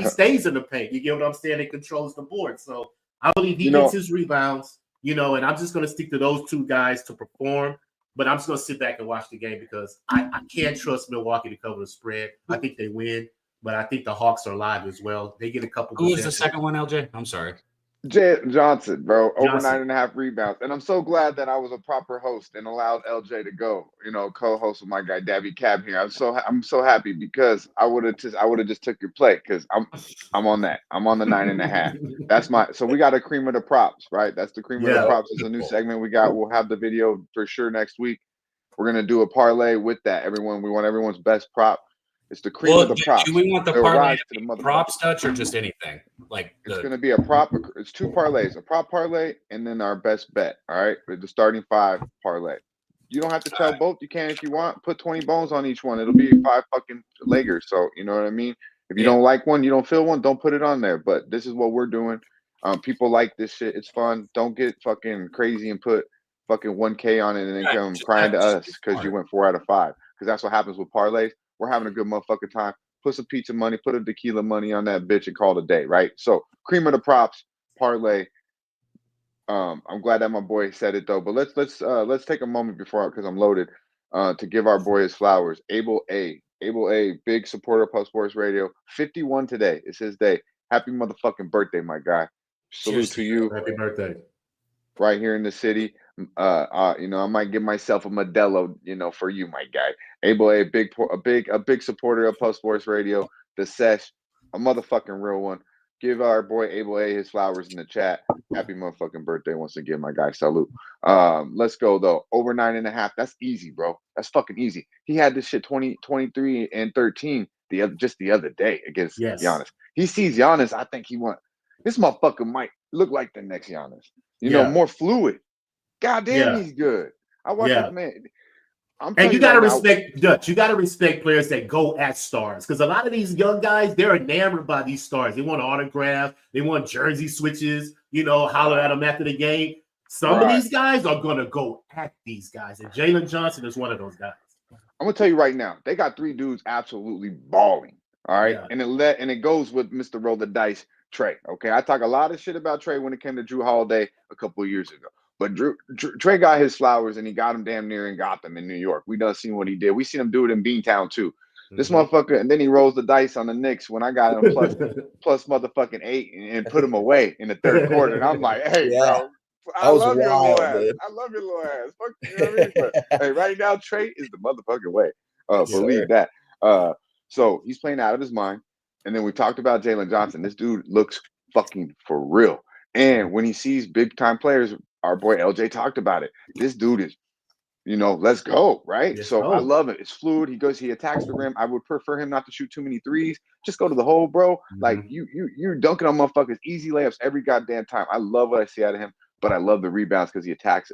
stays in the paint. You get what I'm saying? It controls the board. So I believe he gets his rebounds, and I'm just going to stick to those 2 guys to perform. But I'm just going to sit back and watch the game because I can't trust Milwaukee to cover the spread. I think they win, but I think the Hawks are live as well. They get a couple. Who was the second one, LJ? I'm sorry. Johnson, bro, over 9.5 rebounds. And I'm so glad that I was a proper host and allowed LJ to go, co-host with my guy Daby Cab here. I'm so happy because I would have just took your play because I'm on that. I'm on the 9.5. That's so we got a cream of the props, right? That's the cream of the props. It's a new segment we got. We'll have the video for sure next week. We're gonna do a parlay with that. We want everyone's best prop. It's the cream of the props. Do we want the parlay to be props touch or just anything? It's going to be a prop. It's 2 parlays, a prop parlay, and then our best bet. All right, the starting 5 parlay. You don't have to tell both. You can if you want. Put 20 bones on each one. It'll be 5 fucking leggers. So you know what I mean. If you don't like one, you don't feel one, don't put it on there. But this is what we're doing. People like this shit. It's fun. Don't get fucking crazy and put fucking 1K on it and then come crying to us because you went 4 out of 5. Because that's what happens with parlays. We're having a good motherfucking time. Put some pizza money, put a tequila money on that bitch and call it a day, right? So cream of the props, parlay. I'm glad that my boy said it though. But let's take a moment before because I'm loaded to give our boy his flowers. Abel A, big supporter of Puff Sports Radio. 51 today. It's his day. Happy motherfucking birthday, my guy. Salute to you. Happy birthday. Right here in the city. I might give myself a Modelo, for you, my guy. Abel A, a big supporter of Puff Sports Radio. The Sesh, a motherfucking real one. Give our boy Abel A his flowers in the chat. Happy motherfucking birthday once again, my guy. Salute. Let's go though. Over 9.5. That's easy, bro. That's fucking easy. He had this shit 23 and 13 the other day against Giannis. He sees Giannis. I think he wants. This motherfucker might look like the next Giannis. More fluid. God damn, he's good. I watch this man. And you gotta respect Dutch. You gotta respect players that go at stars because a lot of these young guys, they're enamored by these stars. They want autographs, they want jersey switches. Holler at them after the game. Some of these guys are gonna go at these guys, and Jalen Johnson is one of those guys. I'm gonna tell you right now, they got 3 dudes absolutely balling. All right, and it goes with Mr. Roll the Dice, Trae. Okay, I talk a lot of shit about Trae when it came to Drew Holiday a couple of years ago. But Trae got his flowers and he got them damn near and got them in New York. We done seen what he did. We seen him do it in Beantown too. This motherfucker, and then he rolls the dice on the Knicks when I got him plus motherfucking 8 and put him away in the 3rd quarter. And I'm like, hey, bro, I love your little ass. I love your little ass. Fuck, you know what I mean? But hey, right now, Trae is the motherfucking way. Believe that. So he's playing out of his mind. And then we talked about Jalen Johnson. This dude looks fucking for real. And when he sees big time players, our boy LJ talked about it. This dude is, let's go, right? I love it. It's fluid. He attacks the rim. I would prefer him not to shoot too many threes. Just go to the hole, bro. Like you're dunking on motherfuckers, easy layups every goddamn time. I love what I see out of him, but I love the rebounds because he attacks.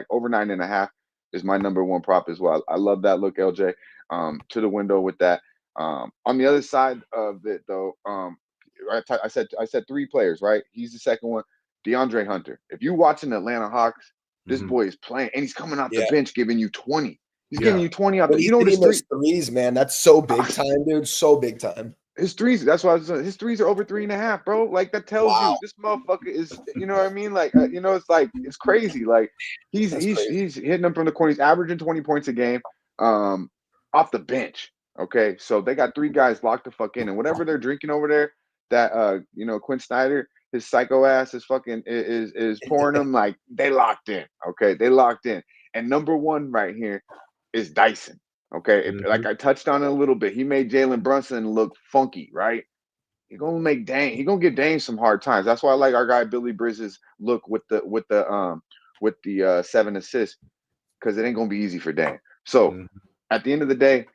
Over 9.5 is my number 1 prop as well. I love that look, LJ. To the window with that. On the other side of it, though, I said 3 players, right? He's the second one. DeAndre Hunter. If you're watching the Atlanta Hawks, this boy is playing, and he's coming off the bench giving you 20. He's giving you 20 out there. You know what his threes, man? That's so big time, dude. So big time. His threes. That's why I was saying, his threes are over 3.5, bro. Like that tells you this motherfucker is. You know what I mean? Like it's like it's crazy. Like he's hitting them from the corner. He's averaging 20 points a game, off the bench. Okay, so they got 3 guys locked the fuck in, and whatever they're drinking over there, that Quinn Snyder. His psycho ass is fucking is pouring them like they locked in. Okay, they locked in. And number 1 right here is Dyson. Okay, like I touched on it a little bit. He made Jalen Brunson look funky, right? He gonna give Dame some hard times. That's why I like our guy Billy Brizz's look with the 7 assists because it ain't gonna be easy for Dame. So at the end of the day,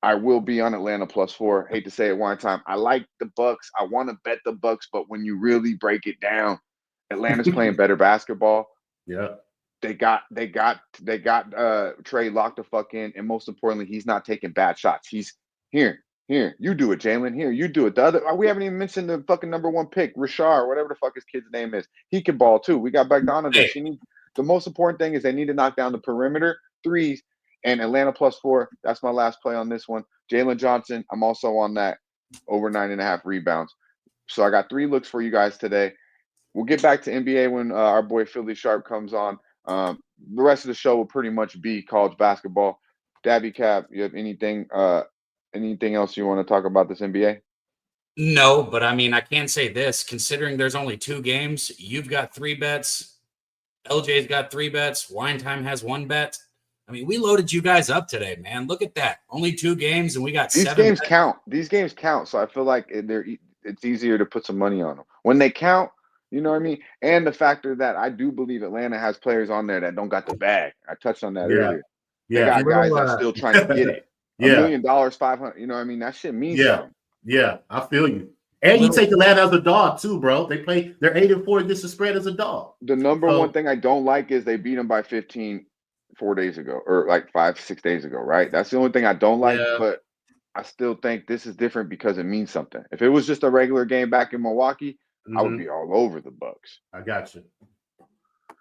I will be on Atlanta +4. Hate to say it one time. I like the Bucks. I want to bet the Bucks, but when you really break it down, Atlanta's playing better basketball. Yeah. They got Trey locked the fuck in, and most importantly, he's not taking bad shots. He's here. You do it, Jalen. Here, you do it. The other, we haven't even mentioned the fucking number 1 pick, Rashard, whatever the fuck his kid's name is. He can ball too. We got Bogdanovich. The most important thing is they need to knock down the perimeter threes. And Atlanta +4. That's my last play on this one. Jalen Johnson. I'm also on that over 9.5 rebounds. So I got 3 looks for you guys today. We'll get back to NBA when our boy Philly Sharp comes on. The rest of the show will pretty much be college basketball. Daby Cab, you have anything else you want to talk about this NBA? No, but I mean, I can say this, considering there's only 2 games, you've got 3 bets. LJ's got 3 bets. Wine Time has 1 bet. I mean, we loaded you guys up today, man. Look at that. Only 2 games, and we got 7 games bets. count. These games count, so I feel like it's easier to put some money on them. When they count, you know what I mean? And the factor that I do believe Atlanta has players on there that don't got the bag. I touched on that earlier. They got guys that's still trying to get it. $1 million, 500. You know what I mean? That shit means something. Yeah, I feel you. And you take Atlanta as a dog too, bro. They're 8-4 against the spread as a dog. The number one thing I don't like is they beat them by 15 4 days ago, or like 5-6 days ago, right? That's the only thing I don't like, but I still think this is different because it means something. If it was just a regular game back in Milwaukee, I would be all over the Bucks. I got you.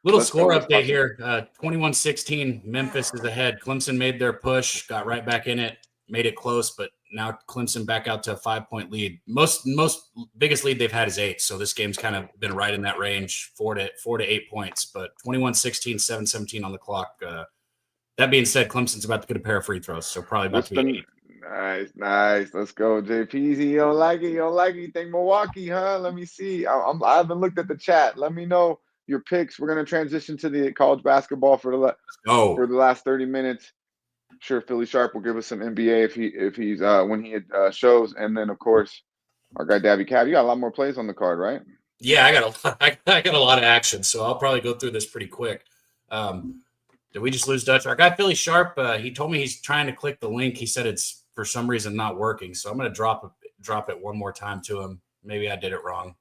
Little score update here. 21-16, Memphis is ahead. Clemson made their push, got right back in it, made it close, but now Clemson back out to a 5-point lead. Most biggest lead they've had is 8, so this game's kind of been right in that range, 4 to 8 points. But 21-16, 7-17 on the clock. That being said, Clemson's about to get a pair of free throws, so probably about to be 8. Nice. Let's go, JPZ. You don't like it? You think Milwaukee, huh? Let me see. I haven't looked at the chat. Let me know your picks. We're gonna transition to the college basketball for the last 30 minutes. I'm sure Philly Sharp will give us some NBA if he's when he shows, and then of course our guy Daby Cab. You got a lot more plays on the card, right? Yeah, I got a lot of action, so I'll probably go through this pretty quick. Did we just lose Dutch? Our guy Philly Sharp, he told me he's trying to click the link. He said it's for some reason not working, so I'm gonna drop it one more time to him. Maybe I did it wrong.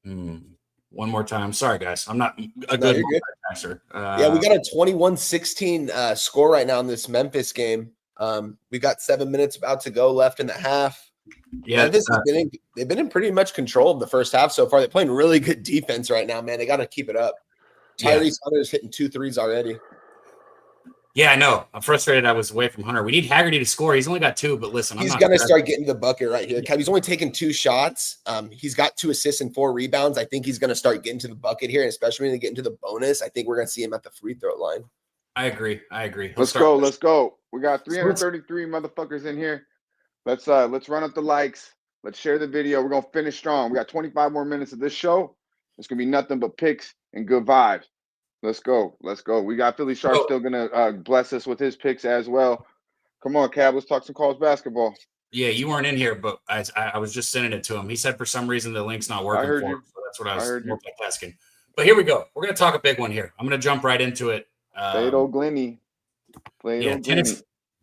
One more time. Sorry, guys. I'm not a good multitasker. Yeah, we got a 21-16 score right now in this Memphis game. We got 7 minutes about to go left in the half. Yeah, they've been in pretty much control of the first half so far. They're playing really good defense right now, man. They got to keep it up. Tyrese Hunter's hitting 2 threes already. Yeah, I know. I'm frustrated I was away from Hunter. We need Haggerty to score. He's only got 2, but listen, he's going to start getting the bucket right here. He's only taken 2 shots. He's got 2 assists and 4 rebounds. I think he's going to start getting to the bucket here, and especially when they get into the bonus. I think we're going to see him at the free throw line. I agree. Let's go. We got 333 motherfuckers in here. Let's run up the likes. Let's share the video. We're going to finish strong. We got 25 more minutes of this show. It's going to be nothing but picks and good vibes. Let's go. We got Philly Sharp still going to bless us with his picks as well. Come on, Cab. Let's talk some college basketball. Yeah, you weren't in here, but I was just sending it to him. He said for some reason the link's not working for him. So that's what I was multitasking. But here we go. We're going to talk a big one here. I'm going to jump right into it. Glenny.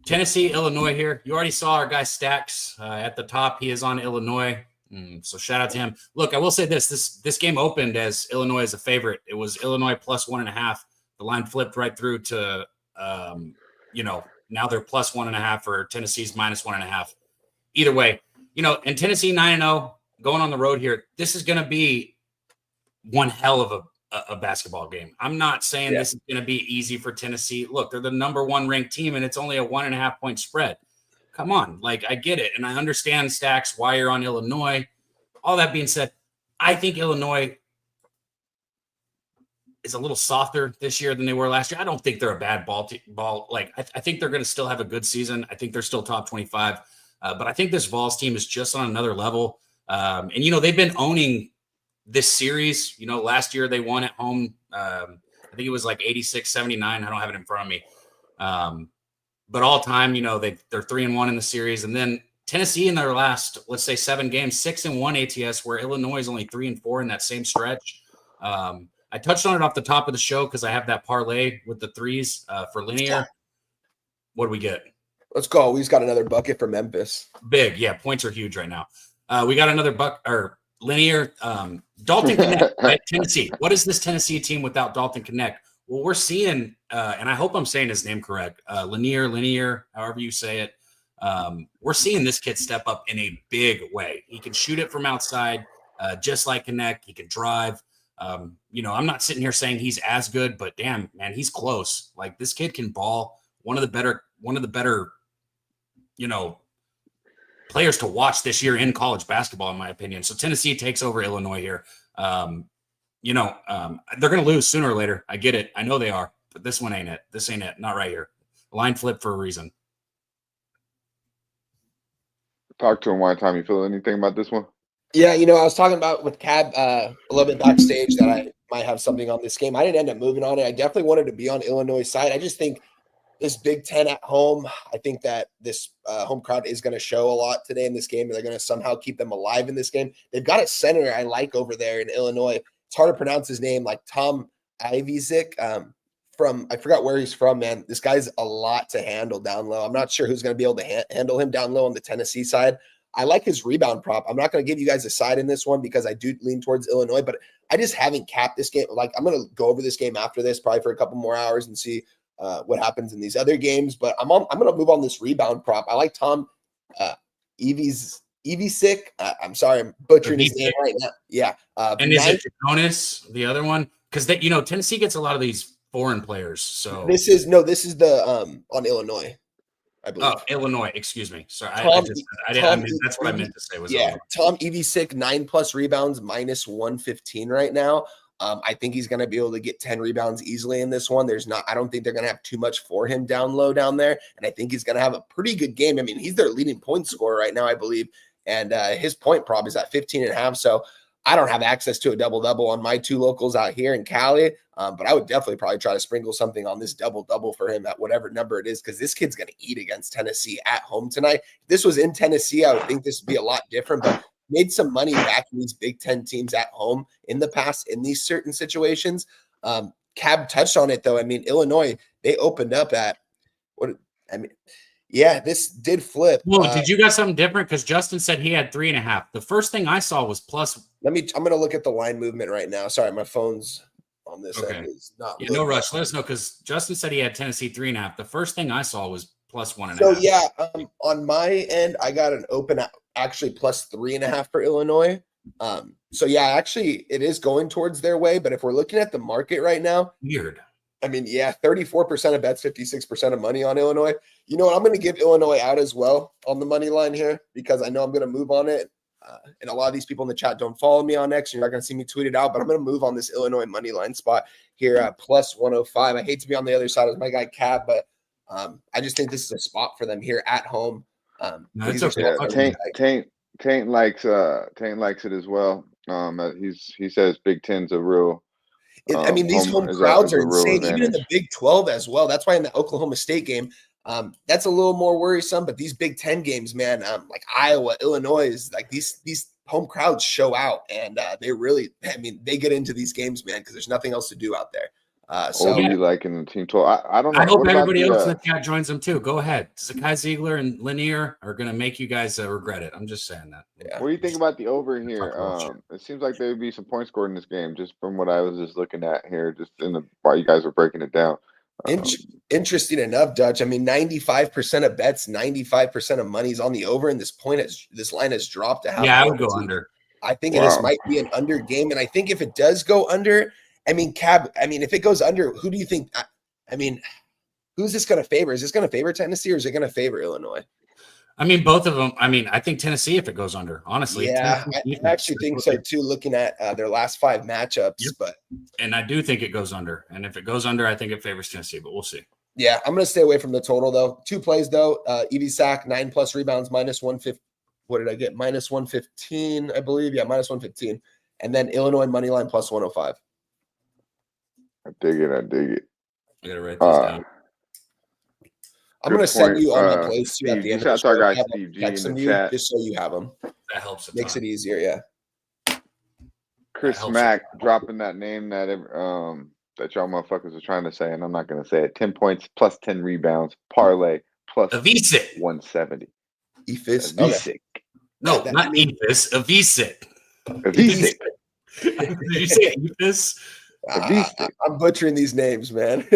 Tennessee, Illinois here. You already saw our guy Stacks at the top. He is on Illinois. So shout out to him. Look, I will say this game opened as Illinois as a favorite. It was Illinois plus 1.5. The line flipped right through to, now they're plus 1.5 or Tennessee's minus 1.5. Either way, and Tennessee 9-0 going on the road here. This is going to be one hell of a basketball game. I'm not saying this is going to be easy for Tennessee. Look, they're the number 1 ranked team, and it's only a 1.5 point spread. Come on, I get it, and I understand, Stacks, why you're on Illinois. All that being said, I think Illinois is a little softer this year than they were last year. I don't think they're a bad ball. I think they're going to still have a good season. I think they're still top 25, but I think this Vols team is just on another level. And they've been owning this series. Last year they won at home. I think it was 86-79. I don't have it in front of me. But all time, they're 3-1 in the series. And then Tennessee in their last, let's say 7 games, 6-1 ATS, where Illinois is only 3-4 in that same stretch. I touched on it off the top of the show because I have that parlay with the threes for linear. What do we get? Let's go. We just got another bucket for Memphis. Big. Yeah, points are huge right now. We got another linear. Dalton Connect, right? Tennessee. What is this Tennessee team without Dalton Connect? Well, we're seeing, and I hope I'm saying his name correct, linear, however you say it. We're seeing this kid step up in a big way. He can shoot it from outside, just like Connect. He can drive. I'm not sitting here saying he's as good, but damn, man, he's close. Like, this kid can ball. One of the better, players to watch this year in college basketball, in my opinion. So Tennessee takes over Illinois here. They're going to lose sooner or later. I get it. I know they are, but this one ain't it. This ain't it. Not right here. Line flip for a reason. Talk to him one time. You feel anything about this one? Yeah, I was talking about with Cab a little bit backstage that I might have something on this game. I didn't end up moving on it. I definitely wanted to be on Illinois' side. I just think this Big Ten at home, I think that this home crowd is going to show a lot today in this game, and they're going to somehow keep them alive in this game. They've got a center I like over there in Illinois. It's hard to pronounce his name, like Tom Ivizik. I forgot where he's from, man. This guy's a lot to handle down low. I'm not sure who's going to be able to handle him down low on the Tennessee side. I like his rebound prop. I'm not going to give you guys a side in this one because I do lean towards Illinois, but I just haven't capped this game. Like, I'm going to go over this game after this, probably for a couple more hours, and see what happens in these other games. But I'm going to move on this rebound prop. I like Tom Ivizik. I'm sorry, I'm butchering his name right now. Yeah. And is it Jonas, the other one? Because Tennessee gets a lot of these foreign players. So this is the on Illinois, I believe. Oh, Illinois. Excuse me. Sorry, that's what I meant to say. Was yeah, Tom Ivizik, 9+ rebounds, -115 right now. I think he's going to be able to get 10 rebounds easily in this one. I don't think they're going to have too much for him down low down there. And I think he's going to have a pretty good game. I mean, he's their leading point scorer right now, I believe. And his point prop is at 15.5. So I don't have access to a double-double on my two locals out here in Cali. But I would definitely probably try to sprinkle something on this double-double for him at whatever number it is, because this kid's going to eat against Tennessee at home tonight. If this was in Tennessee, I would think this would be a lot different, but made some money back in these Big Ten teams at home in the past in these certain situations. Cab touched on it, though. I mean, Illinois, they opened up at this did flip. Well, did you got something different? Because Justin said he had 3.5. The first thing I saw was plus. I'm going to look at the line movement right now. Sorry, my phone's on this end is not. No rush. Let us know, because Justin said he had Tennessee 3.5. The first thing I saw was plus 1.5. So yeah, on my end, I got an open actually plus 3.5 for Illinois. So yeah, actually it is going towards their way. But if we're looking at the market right now, weird. I mean, yeah, 34% of bets, 56% of money on Illinois. You know what? I'm going to give Illinois out as well on the money line here, because I know I'm going to move on it. And a lot of these people in the chat don't follow me on X. You're not going to see me tweet it out, but I'm going to move on this Illinois money line spot here at plus 105. I hate to be on the other side as my guy Cab, but I just think this is a spot for them here at home. No, it's okay. Yeah, Taint likes it as well. He says Big Ten's a real. These home crowds are insane, even in the Big 12 as well. That's why in the Oklahoma State game, that's a little more worrisome. But these Big Ten games, man, like Iowa, Illinois, like these home crowds show out, and they get into these games, man, because there's nothing else to do out there. You like in the Team 12? I don't know. I hope everybody else in the chat joins them too. Go ahead. Zakai Ziegler and Lanier are going to make you guys regret it. I'm just saying that. Yeah. What do you think about the over here? It seems like there would be some points scored in this game, just from what I was just looking at here, just while you guys were breaking it down. Interesting enough, Dutch. I mean, 95% of bets, 95% of money's on the over, and this line has dropped to half. Yeah, I would go under. I think this might be an under game, and I think if it does go under, Cab, if it goes under, who do you think? Who's this going to favor? Is this going to favor Tennessee, or is it going to favor Illinois? Both of them. I think Tennessee if it goes under, honestly. Yeah, I actually think so too, looking at their last 5 matchups. Yep. And I do think it goes under. And if it goes under, I think it favors Tennessee, but we'll see. Yeah, I'm going to stay away from the total, though. 2 plays, though. Ivisak, 9+ rebounds, -150. What did I get? -115, I believe. Yeah, -115. And then Illinois money line plus 105. I dig it. I got to write this down. I'm going to send you all my plays too at the end of the show. Our guy Steve G in the chat. Just so you have them. That helps. Makes it easier, yeah. Chris Mack dropping that name that that y'all motherfuckers are trying to say, and I'm not going to say it. 10 points plus 10 rebounds, parlay plus Avicit. 170. Efis. Avicit. No, That- not I mean- Efis. Avicit. Avicit. Did you say Efis? I'm butchering these names, man.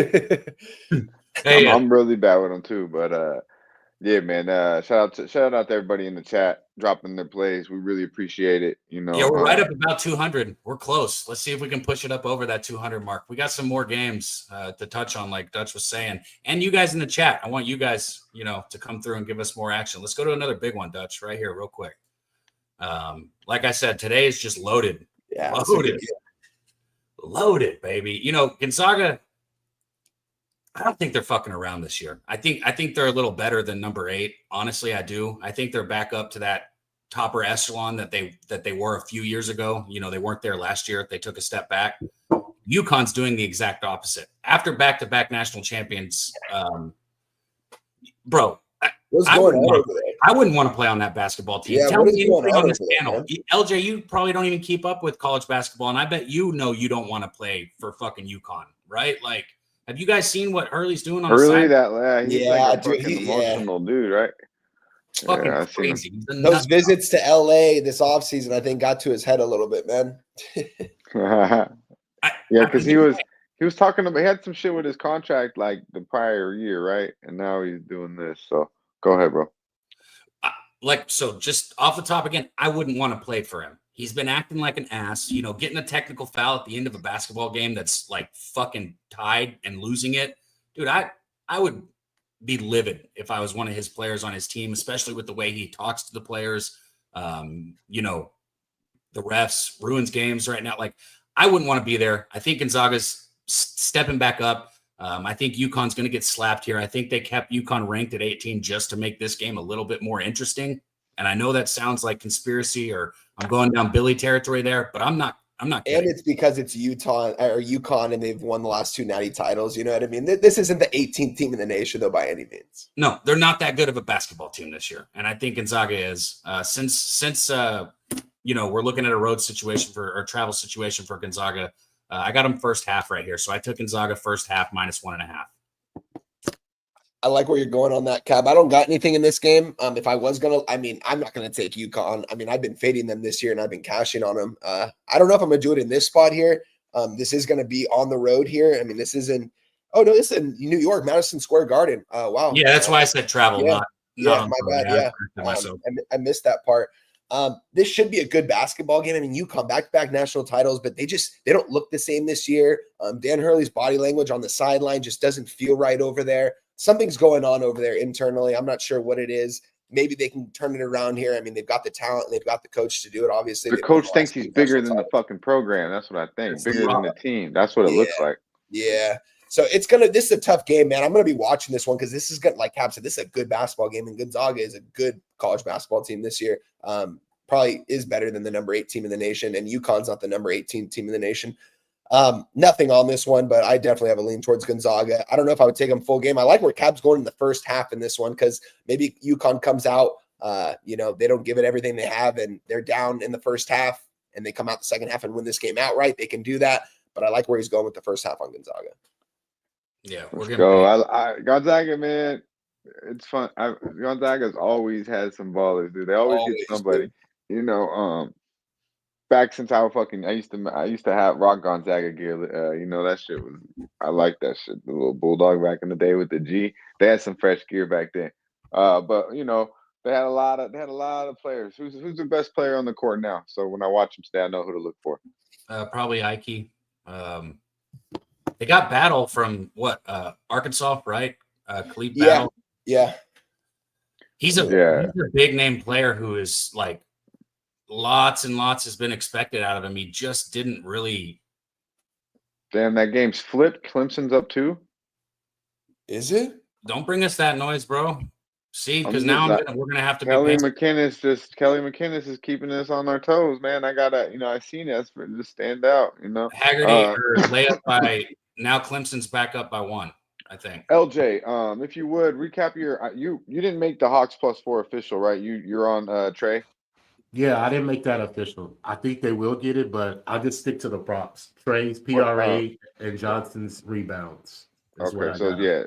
Hey, I'm really bad with them too, but yeah, man. Shout out to everybody in the chat dropping their plays. We really appreciate it. You know, yeah, we're right up about 200. We're close. Let's see if we can push it up over that 200 mark. We got some more games to touch on, like Dutch was saying, and you guys in the chat. I want you guys, to come through and give us more action. Let's go to another big one, Dutch, right here, real quick. Like I said, today is just loaded. Yeah, Loaded, baby. Gonzaga. I don't think they're fucking around this year. I think they're a little better than number 8. Honestly, I do. I think they're back up to that topper echelon that they were a few years ago. They weren't there last year. They took a step back. UConn's doing the exact opposite. After back-to-back national champions, bro, What's I going wouldn't on want over there? I wouldn't want to play on that basketball team. Yeah, Tell what me is going anything on on this over there, panel. man? LJ, you probably don't even keep up with college basketball, and I bet you don't want to play for fucking UConn, right? Like, have you guys seen what Hurley's doing on the Hurley, side? he's Yeah, like a dude, fucking emotional dude, right? It's fucking I've seen him. crazy. He's a Those nut. visits to LA this offseason, I think, got to his head a little bit, man. Yeah, because he was talking about, he had some shit with his contract like the prior year, right? And now he's doing this. So go ahead, bro. So just off the top again, I wouldn't want to play for him. He's been acting like an ass, getting a technical foul at the end of a basketball game that's like fucking tied and losing it. Dude, I would be livid if I was one of his players on his team, especially with the way he talks to the players. The refs, ruins games right now. Like, I wouldn't want to be there. I think Gonzaga's stepping back up. I think UConn's going to get slapped here. I think they kept UConn ranked at 18 just to make this game a little bit more interesting. And I know that sounds like conspiracy or I'm going down Billy territory there, but I'm not kidding. And it's because it's UConn and they've won the last 2 natty titles. You know what I mean? This isn't the 18th team in the nation, though, by any means. No, they're not that good of a basketball team this year. And I think Gonzaga is. Since we're looking at a road situation or travel situation for Gonzaga, I got them first half right here. So I took Gonzaga first half -1.5. I like where you're going on that, Cab. I don't got anything in this game. If I was going to, I'm not going to take UConn. I've been fading them this year and I've been cashing on them. I don't know if I'm going to do it in this spot here. This is going to be on the road here. This is in New York, Madison Square Garden. Wow. Yeah, that's why I said travel, yeah. not My bad. I missed that part. This should be a good basketball game. UConn back-to-back national titles, but they don't look the same this year. Dan Hurley's body language on the sideline just doesn't feel right over there. Something's going on over there internally. I'm not sure what it is. Maybe they can turn it around here. They've got the talent, they've got the coach to do it. Obviously, the coach thinks he's bigger than the fucking program. That's what I think. Bigger than the team. That's what it looks like. Yeah. So this is a tough game, man. I'm going to be watching this one because this is good. Like Cap said, this is a good basketball game, and Gonzaga is a good college basketball team this year. Probably is better than the number 8 team in the nation, and UConn's not the number 18 team in the nation. Nothing on this one, but I definitely have a lean towards Gonzaga. I don't know if I would take them full game. I like where Cab's going in the first half in this one because maybe UConn comes out, they don't give it everything they have, and they're down in the first half, and they come out the second half and win this game outright. They can do that, but I like where he's going with the first half on Gonzaga. Yeah, let's go. Gonzaga, man, it's fun. Gonzaga's always had some ballers, dude. They always get somebody. Back since I used to have rock Gonzaga gear. That shit was, I like that shit. The little bulldog back in the day with the G. They had some fresh gear back then. But they had a lot of players. Who's the best player on the court now? So when I watch them today, I know who to look for. Probably Ike. They got Battle from Arkansas, right? Khalid Battle. Yeah. He's a big name player who is like lots and lots has been expected out of him. He just didn't really. Damn, that game's flipped. Clemson's up 2. Is it? Don't bring us that noise, bro. See, because now we're gonna have to. Kelly McInnes is keeping us on our toes, man. I seen it. Just stand out, Haggerty or layup by now. Clemson's back up by 1, I think. LJ, if you would recap your you didn't make the Hawks +4 official, right? You're on Trey. Yeah, I didn't make that official. I think they will get it, but I'll just stick to the props. Trey's What? PRA and Johnson's rebounds is what Okay, I so got. yeah,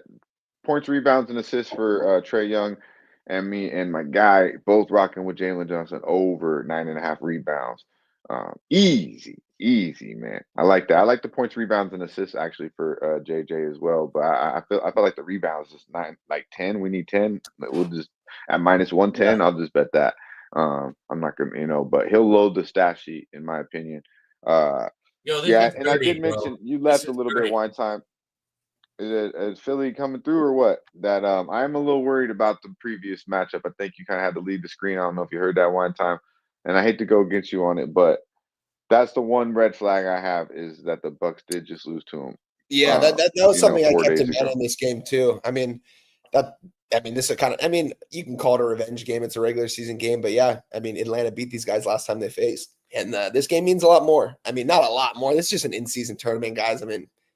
points, Rebounds, and assists for Trey Young, and me and my guy both rocking with Jalen Johnson over 9.5 rebounds. Easy, man. I like that. I like the points, rebounds, and assists actually for JJ as well. But I feel like the rebounds is 10. We need 10. We'll just at minus 110. I'll just bet that. I'm not gonna, but he'll load the stat sheet in my opinion. Yo, this Yeah, is and I dirty, did bro. mention you This left a is little bit dirty. wine time. Is Philly coming through or what? That I'm a little worried about the previous matchup. I think you kind of had to leave the screen. I don't know if you heard that one time, and I hate to go against you on it, but that's the one red flag I have is that the Bucks did just lose to him. Yeah, that was something I 4 kept days in mind ago. in this game too. This is you can call it a revenge game. It's a regular season game, but yeah, Atlanta beat these guys last time they faced, and this game means a lot more. Not a lot more. This is just an in-season tournament, guys.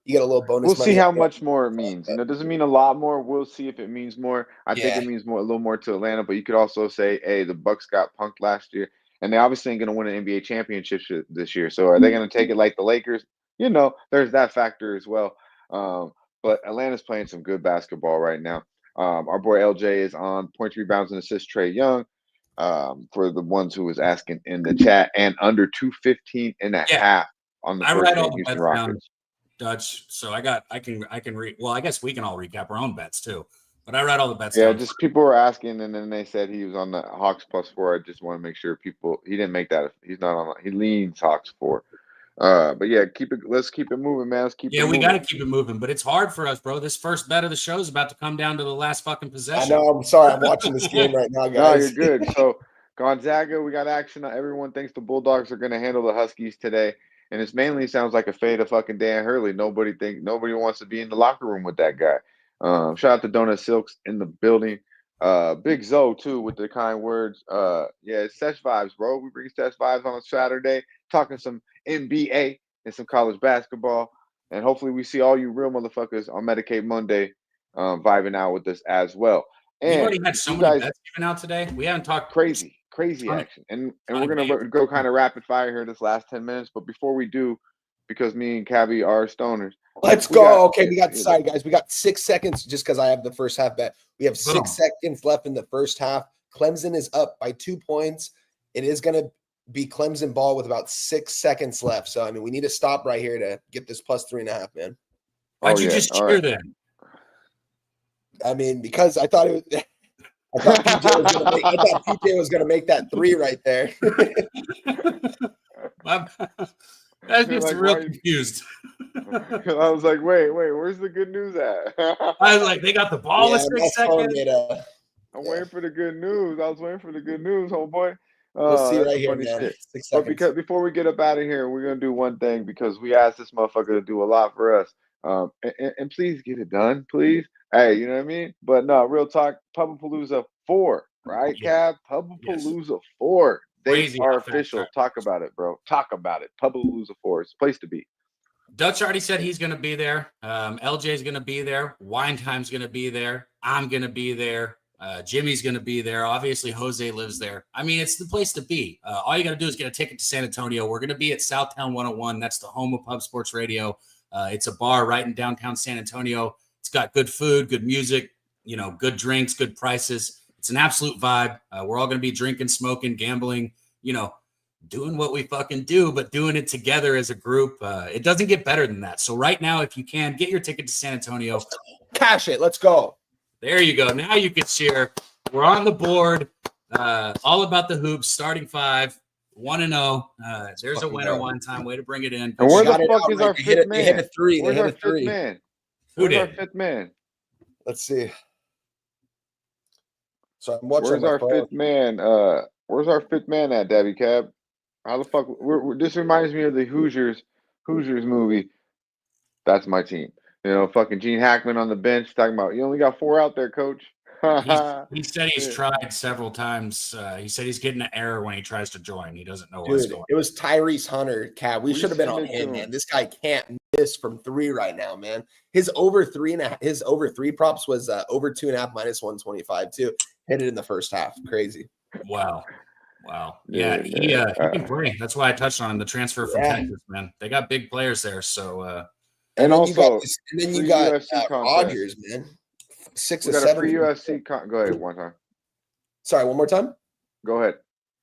You get a little bonus We'll money. see how much more it means. It doesn't mean a lot more. We'll see if it means more. I think Yeah. it means more, a little more to Atlanta. But you could also say, hey, the Bucks got punked last year, and they obviously ain't going to win an NBA championship this year. So are they going to take it like the Lakers? There's that factor as well. But Atlanta's playing some good basketball right now. Our boy LJ is on points, rebounds, and assists. Trey Young, for the ones who was asking in the chat, and under 215 and a half on the I first write game, all the Houston bets down, Rockets. Dutch. So I can read. Well, I guess we can all recap our own bets too. But I write all the bets Yeah, down. just people were asking, and then they said he was on the Hawks +4. I just want to make sure he didn't make that. He's not on. He leans Hawks 4. But yeah, let's keep it moving, man. Let's keep it Yeah, we moving. got to keep it moving, but it's hard for us, bro. This first bet of the show is about to come down to the last fucking I possession. know. I'm sorry. I'm watching this game right now, No, guys. you're good. So Gonzaga, we got action. Everyone thinks the Bulldogs are going to handle the Huskies today, and it's mainly sounds like a fade of fucking Dan Hurley. Nobody wants to be in the locker room with that guy. Shout out to Donut Silks in the building. Big Zoe too with the kind words. Yeah, it's Sesh Vibes, bro. We bring Sesh Vibes on a Saturday, talking some NBA and some college basketball, and hopefully we see all you real motherfuckers on Medicaid Monday, vibing out with us as well. We've And already had so you many guys, bets given out today. We haven't talked crazy ton of- action, and ton we're of gonna games. go kind of rapid fire here this last 10 minutes. But before we do, because me and Cabby are stoners, Let's we go. got- Okay, sorry, guys. We got 6 seconds just because I have the first half bet. We have 6 Boom. seconds left in the first half. Clemson is up by 2 points. It is going to be Clemson ball with about 6 seconds left. So, we need to stop right here to get this plus 3.5, man. Why'd Oh, you yeah. just All cheer right. then? Because I thought it was. I thought PJ was going to make that 3 right there. That's just Like, real why- confused. I was like, wait, where's the good news at? I was like, they got the ball in 6 seconds. I'm waiting for the good news. I was waiting for the good news, homeboy. We'll see That's right some here, funny man. shit. 6 But seconds. before we get up out of here, we're gonna do one thing because we asked this motherfucker to do a lot for us. And please get it done, please. Hey, you know what I mean? But no, real talk. Pubapalooza 4, right, Yeah. Cab? Pubapalooza 4. Dates Crazy are how fast official. that- Talk about it, bro. Talk about it. Pubapalooza 4 is the place to be. Dutch already said he's going to be there. LJ's going to be there. Wine Time's going to be there. I'm going to be there. Jimmy's going to be there. Obviously, Jose lives there. It's the place to be. All you got to do is get a ticket to San Antonio. We're going to be at Southtown 101. That's the home of Pub Sports Radio. It's a bar right in downtown San Antonio. It's got good food, good music, good drinks, good prices. It's an absolute vibe. We're all going to be drinking, smoking, gambling, doing what we fucking do, but doing it together as a group. It doesn't get better than that. So right now, if you can, get your ticket to San Antonio. Cash it. Let's go. There you go. Now you can cheer. We're on the board. All about the hoops. Starting 5, 1-0. There's a winner one time. Way to bring it in. And where Got the it fuck out is right. our They hit fifth it- man? They hit a 3. Where's They our hit a fifth 3. man? Who Where's our did? fifth man? Let's see. So I'm watching. Where's my our phone. fifth man? Where's our fifth man at, Daby Cab? How the fuck? This reminds me of the Hoosiers movie. That's my team. Fucking Gene Hackman on the bench talking about you only got 4 out there, coach. He said he's Yeah. tried several times. He said he's getting an error when he tries to join. He doesn't know what's Dude, going on. it was Tyrese Hunter, Cat. We should have been on send it to him, him. man. This guy can't miss from 3 right now, man. His over 3 props was over 2.5 minus 125 too. Hit it in the first half. Crazy. Wow. Wow. Yeah, he can play. That's why I touched on him, the transfer from Yeah. Texas, man. They got big players there. So And also, you got UFC contest. Rodgers, man. 6 We or got 7. a free UFC. Go ahead one time. Sorry, one more time. Go ahead.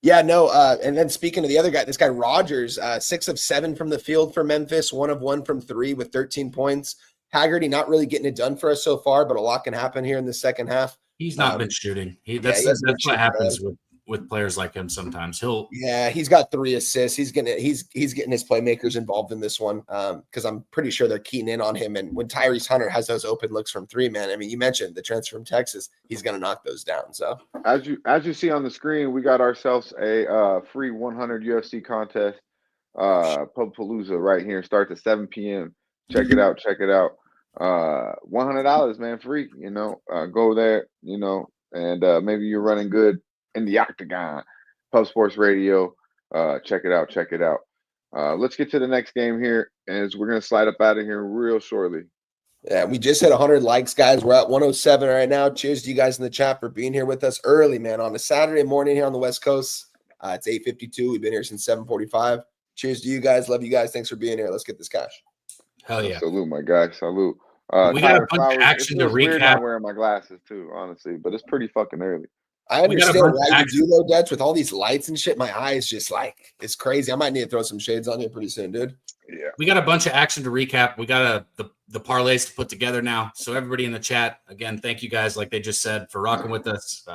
Yeah, no. And then speaking of the other guy, this guy Rodgers, 6 of 7 from the field for Memphis, 1 of 1 from 3 with 13 points. Haggerty not really getting it done for us so far, but a lot can happen here in the second half. he's not been shooting. That's been what shooting, happens with players like him sometimes. He's got 3 assists. He's getting his playmakers involved in this one because I'm pretty sure they're keying in on him. And when Tyrese Hunter has those open looks from 3, man, I mean, you mentioned the transfer from Texas, he's going to knock those down. So as you see on the screen, we got ourselves a free 100 UFC contest, Pubpalooza right here. Starts at 7 p.m. Check it out. Check it out. $100, man, free. Go there. And maybe you're running good in the octagon. Pub Sports Radio. Check it out. Check it out. Let's get to the next game here, as we're gonna slide up out of here real shortly. Yeah, we just hit 100 likes, guys. We're at 107 right now. Cheers to you guys in the chat for being here with us early, man, on a Saturday morning here on the West Coast. It's 8:52. We've been here since 7:45. Cheers to you guys. Love you guys. Thanks for being here. Let's get this cash. Hell yeah. Salute, my guy. Salute. We got a bunch of action to Weird recap. not wearing my glasses too, honestly, but it's pretty fucking early. I understand why you do low debts with all these lights and shit. My eyes just it's crazy. I might need to throw some shades on you pretty soon, dude. Yeah. We got a bunch of action to recap. We got the parlays to put together now. So everybody in the chat, again, thank you guys, like they just said, for rocking with us.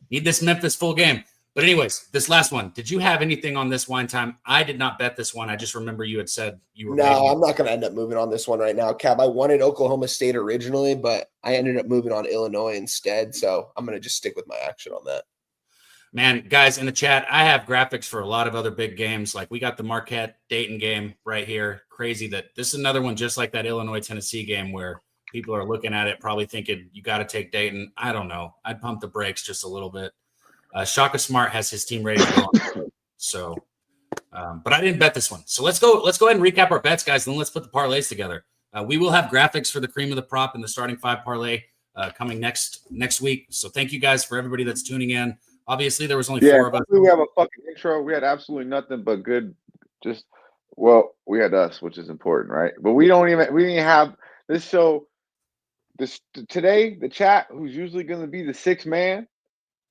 Need this Memphis full game. But anyways, this last one, did you have anything on this Wine Time? I did not bet this one. I just remember you had said you were. No, I'm not going to end up moving on this one right now, Cab. I wanted Oklahoma State originally, but I ended up moving on Illinois instead. So I'm going to just stick with my action on that. Man, guys, in the chat, I have graphics for a lot of other big games. Like we got the Marquette Dayton game right here. Crazy that this is another one just like that Illinois-Tennessee game where people are looking at it probably thinking you got to take Dayton. I don't know. I'd pump the brakes just a little bit. Shaka Smart has his team ready to go. So, but I didn't bet this one. So let's go ahead and recap our bets, guys, and then let's put the parlays together. We will have graphics for the cream of the prop and the starting 5 parlay coming next week. So thank you guys for everybody that's tuning in. Obviously, there was only 4 of us. We have a fucking intro. We had absolutely nothing but good. We had us, which is important, right? But we didn't have this show. Today, the chat, who's usually going to be the 6th man,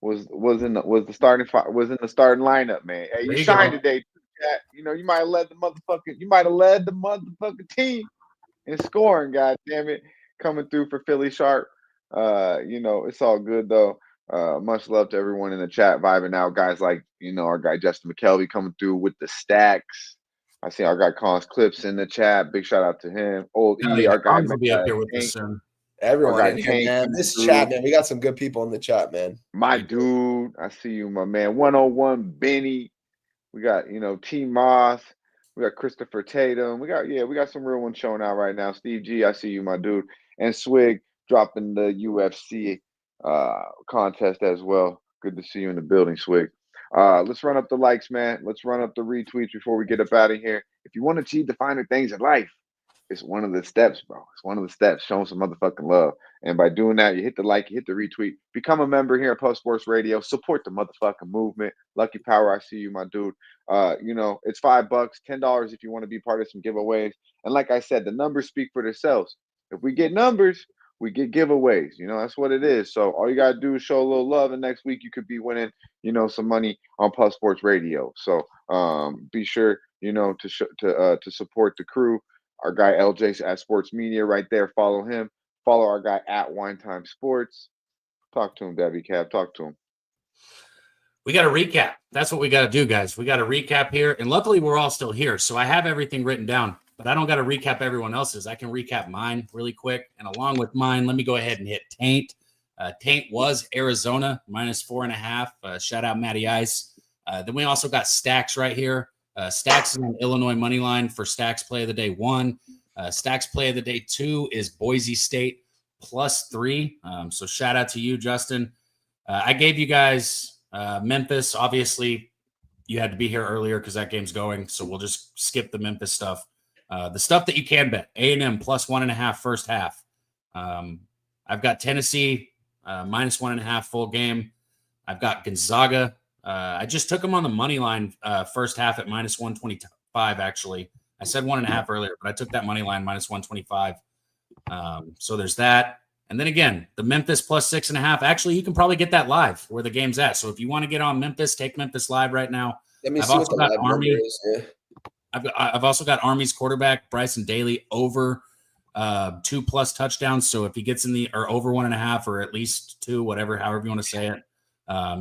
was in the starting lineup, man. Hey, you shined today, chat. You might have led the motherfucking team in scoring. God damn it, coming through for Philly Sharp. It's all good though. Much love to everyone in the chat vibing out, guys. Like our guy Justin McKelvey coming through with the stacks. I see our guy Collins Clips in the chat. Big shout out to him. Old E, our guy will be up here with us soon. Everyone in here, man. This chat, man. We got some good people in the chat, man. My dude, I see you, my man. 101 Benny. We got T Moss. We got Christopher Tatum. We got some real ones showing out right now. Steve G, I see you, my dude. And Swig dropping the UFC contest as well. Good to see you in the building, Swig. Let's run up the likes, man. Let's run up the retweets before we get up out of here. If you want to achieve the finer things in life, it's one of the steps, bro. It's one of the steps. Showing some motherfucking love. And by doing that, you hit the like, you hit the retweet. Become a member here at Pub Sports Radio. Support the motherfucking movement. Lucky Power, I see you, my dude. It's $5, $10 if you want to be part of some giveaways. And like I said, the numbers speak for themselves. If we get numbers, we get giveaways. That's what it is. So all you got to do is show a little love. And next week you could be winning, some money on Pub Sports Radio. So be sure, to support the crew. Our guy LJ at Sports Media right there. Follow him. Follow our guy at Wine Time Sports. Talk to him, Daby Cab. Talk to him. We got to recap. That's what we got to do, guys. We got to recap here. And luckily, we're all still here. So I have everything written down, but I don't got to recap everyone else's. I can recap mine really quick. And along with mine, let me go ahead and hit Taint. Taint was Arizona, -4.5. Shout out Matty Ice. Then we also got Stacks right here. Stacks is on Illinois money line for Stacks play of the day 1. Stacks play of the day 2 is Boise State +3. So shout out to you, Justin. I gave you guys Memphis. Obviously, you had to be here earlier because that game's going. So we'll just skip the Memphis stuff. The stuff that you can bet, A&M +1.5 first half. I've got Tennessee -1.5 full game. I've got Gonzaga I just took him on the money line first half at minus 125, actually. I said 1.5 earlier, but I took that money line minus 125. So there's that. And then again, the Memphis plus 6.5. Actually, you can probably get that live where the game's at. So if you want to get on Memphis, take Memphis live right now. Let me I've see what also the got live Army. number is. Yeah. I've also got Army's quarterback, Bryson Daly, over 2+ touchdowns. So if he gets in the or over 1.5 or at least 2, however you want to say it,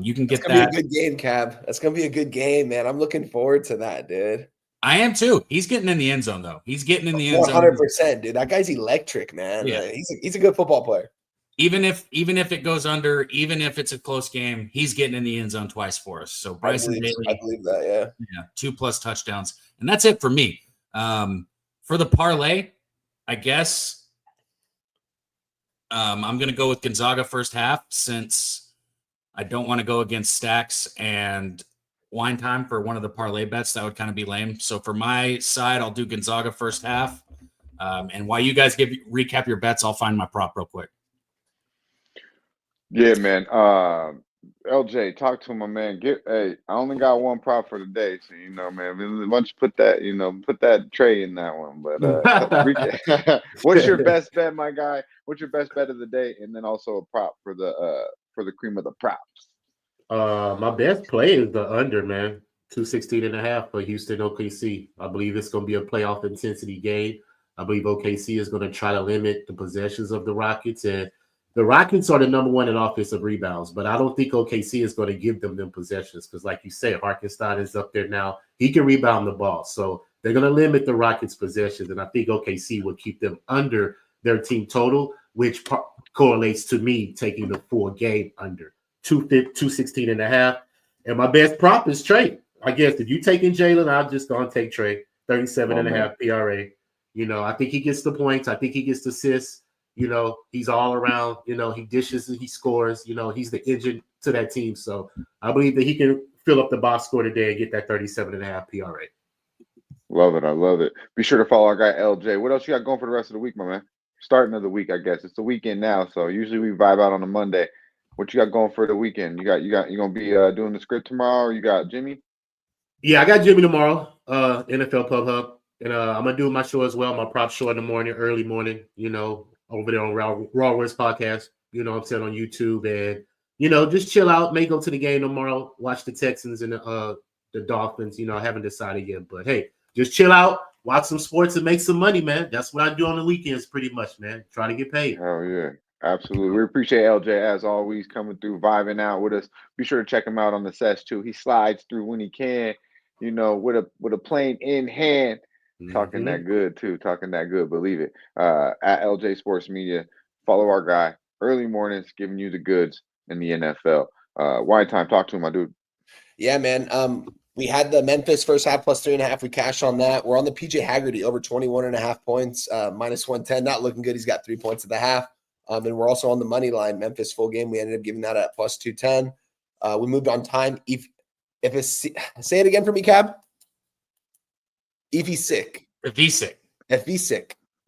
you can get It's gonna that. be a good game, Cab. That's gonna be a good game, man. I'm looking forward to that, dude. I am too. He's getting in the end zone, though. He's getting in the end zone. 100%, dude. That guy's electric, man. Yeah. He's a good football player. Even if it goes under, even if it's a close game, he's getting in the end zone twice for us. So Bryson I Daly, believe that, yeah, 2+ touchdowns, and that's it for me. For the parlay, I guess I'm going to go with Gonzaga first half since I don't want to go against Stacks and Wine Time for one of the parlay bets. That would kind of be lame. So for my side, I'll do Gonzaga first half. And while you guys recap your bets, I'll find my prop real quick. Yeah, man. LJ, talk to my man. I only got one prop for the day, so man. Why don't you put that tray in that one? But what's your best bet, my guy? What's your best bet of the day? And then also a prop for the cream of the props. My best play is the under, man. 216.5 for Houston OKC. I believe it's going to be a playoff intensity game. I believe OKC is going to try to limit the possessions of the Rockets, and the Rockets are the number one in offensive rebounds, but I don't think OKC is going to give them possessions because, like you said, Hartenstein is up there now. He can rebound the ball. So they're going to limit the Rockets' possessions, and I think OKC will keep them under their team total, which correlates to me taking the full game under 216.5. And my best prop is Trey. I guess if you taking Jalen, I'm just going to take Trey, 37.5 PRA. I think he gets the points. I think he gets the assists. He's all around. He dishes and he scores. He's the engine to that team. So I believe that he can fill up the box score today and get that 37.5 PRA. Love it. I love it. Be sure to follow our guy LJ. What else you got going for the rest of the week, my man? Starting of the week, I guess. It's the weekend now, so usually we vibe out on a Monday. What you got going for the weekend? You gonna be doing the script tomorrow? Or you got Jimmy? Yeah, I got Jimmy tomorrow. NFL Pub Hub, and I'm gonna do my show as well. My prop show in the morning, early morning. Over there on Raw Words Podcast, what I'm saying, on YouTube, and just chill out, may go to the game tomorrow, watch the Texans and the Dolphins. I haven't decided yet, but hey, just chill out, watch some sports and make some money, man. That's what I do on the weekends pretty much, man. Try to get paid. Hell yeah. Absolutely. We appreciate LJ as always coming through, vibing out with us. Be sure to check him out on the sets too. He slides through when he can, with a plane in hand. Talking that good too. Talking that good. Believe it. At LJ Sports Media. Follow our guy. Early mornings, giving you the goods in the NFL. Wine Time. Talk to him, my dude. Yeah, man. We had the Memphis first half plus 3.5. We cashed on that. We're on the PJ Haggerty over 21.5 points, minus 110. Not looking good. He's got 3 points at the half. And we're also on the money line, Memphis full game. We ended up giving that at plus 210. We moved on time. If it's, say it again for me, Cab. If he's sick.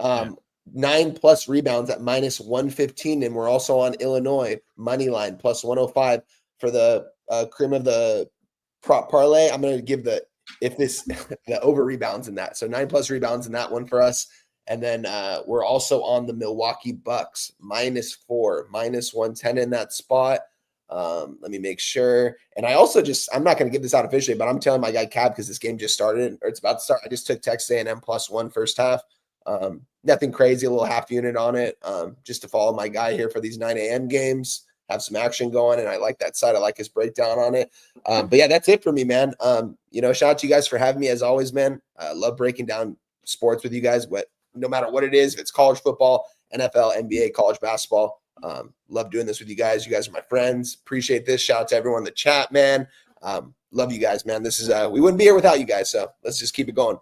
9+ rebounds at minus 115. And we're also on Illinois money line plus 105 for the cream of the prop parlay. I'm going to give the over rebounds in that. So 9+ rebounds in that one for us. And then we're also on the Milwaukee Bucks -4, minus 110 in that spot. Let me make sure. And I also I'm not going to give this out officially, but I'm telling my guy Cab because this game just started or it's about to start. I just took Texas A&M +1 first half. Nothing crazy, a little half unit on it, just to follow my guy here for these 9 a.m. games, have some action going. And I like that side. I like his breakdown on it. But yeah, that's it for me, man. Shout out to you guys for having me as always, man. I love breaking down sports with you guys, but no matter what it is, if it's college football, NFL, NBA, college basketball, love doing this with you guys. You guys are my friends. Appreciate this. Shout out to everyone in the chat, man. Love you guys, man. This is we wouldn't be here without you guys. So let's just keep it going.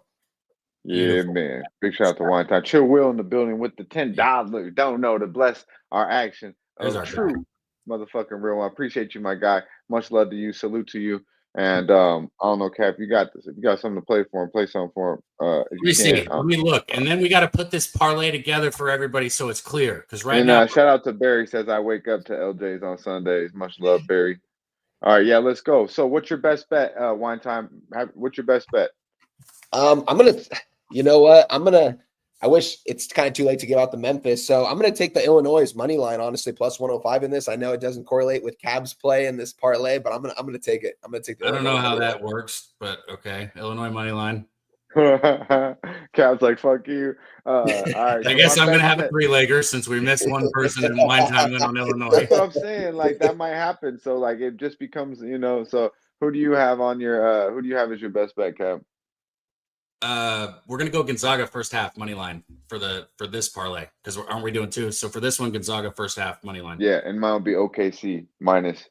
Yeah, Beautiful. man. Big shout out to Wine Time. Chill Will in the building with the $10. Don't know to bless our action. There's our True motherfucking real one. I appreciate you, my guy. Much love to you. Salute to you. And I don't know, Cap, you got this. If you got something to play for him, play something for him. Let me see. Let me look. And then we got to put this parlay together for everybody so it's clear. Because now, shout out to Barry, says I wake up to LJ's on Sundays. Much love, Barry. All right, yeah, let's go. So, what's your best bet? Wine time. What's your best bet? I'm gonna, you know what? I wish it's kind of too late to give out the Memphis, so I'm gonna take the Illinois money line. Honestly, plus 105 in this. I know it doesn't correlate with Cab's play in this parlay, but I'm gonna take it. I'm gonna take the. I don't know Illinois how money that line. works, but okay. Illinois money line. Cap's like, fuck you. All right. I So guess my I'm gonna best have a bet. three-legger since we missed one person and Wine Time went on Illinois. That's what I'm saying. Like that might happen. So like it just becomes, So who do you have on your? Who do you have as your best bet, Cap? We're gonna go Gonzaga first half money line for this parlay because aren't we doing two? So for this one, Gonzaga first half money line. Yeah, and mine will be OKC minus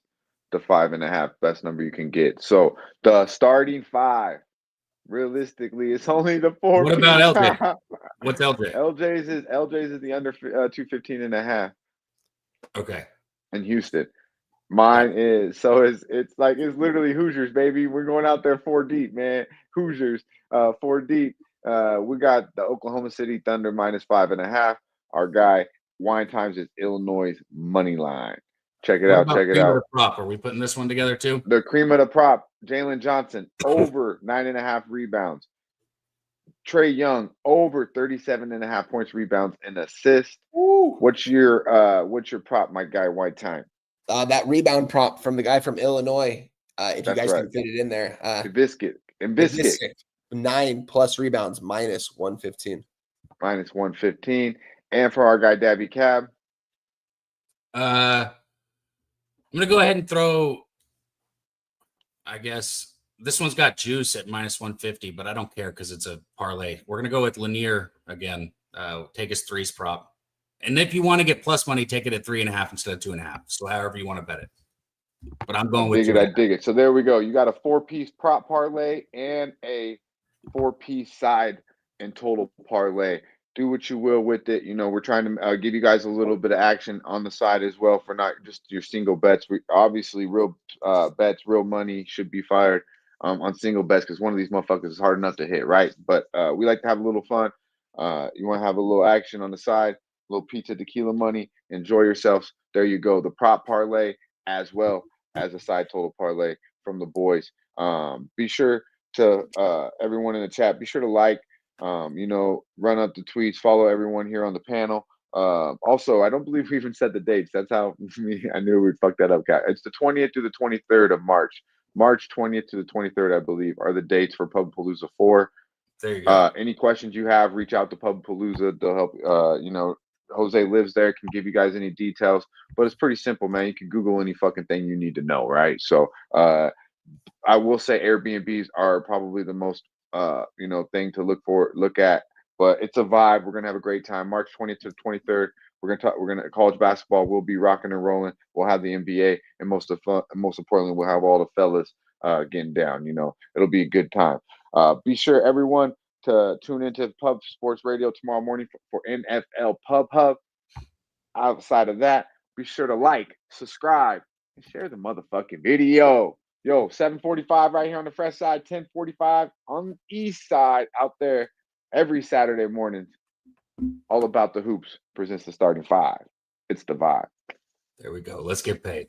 the 5.5. Best number you can get. So the starting five. Realistically, it's only the 4 What about piece LJ? top. What's LJ? LJ's is the under 215.5 Okay. in Houston. Mine is it's literally Hoosiers, baby. We're going out there 4 deep, man. Hoosiers, 4 deep. We got the Oklahoma City Thunder minus 5.5. Our guy Wine Times is Illinois money line. Check it What out. about Check it cream of out. the prop? Are we putting this one together too? The cream of the prop, Jalen Johnson over 9.5 rebounds. Trae Young over 37.5 points, rebounds, and assists. What's your prop, my guy, White Time? That rebound prop from the guy from Illinois. If you That's guys right. can fit it in there. Biscuit. 9+ rebounds minus 115. Minus 115. And for our guy, Daby Cab. I'm gonna go ahead and throw. I guess this one's got juice at minus 150, but I don't care because it's a parlay. We're gonna go with Lanier again. Take his threes prop, and if you want to get plus money, take it at 3.5 instead of 2.5. So however you want to bet it. But I'm going with I dig it. So there we go. You got a 4-piece prop parlay and a 4-piece side and total parlay. Do what you will with it. We're trying to give you guys a little bit of action on the side as well for not just your single bets. We obviously real bets, real money should be fired on single bets because one of these motherfuckers is hard enough to hit, right? But we like to have a little fun. You want to have a little action on the side, a little pizza tequila money. Enjoy yourselves. There you go. The prop parlay as well as a side total parlay from the boys. Be sure to everyone in the chat. Be sure to like. Run up the tweets, follow everyone here on the panel. Also, I don't believe we even said the dates. That's how I knew we'd fuck that up, Cat. It's the 20th to the 23rd of March. March 20th to the 23rd, I believe, are the dates for Pub Palooza 4. There you go. Any questions you have, reach out to Pub Palooza. They'll help. Jose lives there, can give you guys any details. But it's pretty simple, man. You can Google any fucking thing you need to know, right? So I will say Airbnbs are probably the most thing to look at, but it's a vibe. We're gonna have a great time. March 20th to the 23rd. We're gonna college basketball will be rocking and rolling. We'll have the NBA, and most importantly, we'll have all the fellas getting down. It'll be a good time. Be sure everyone to tune into Pub Sports Radio tomorrow morning for NFL Pub Hub. Outside of that, be sure to like, subscribe, and share the motherfucking video. Yo, 7:45 right here on the fresh side, 10:45 on the east side out there every Saturday morning. All about the hoops presents the starting five. It's the vibe. There we go. Let's get paid.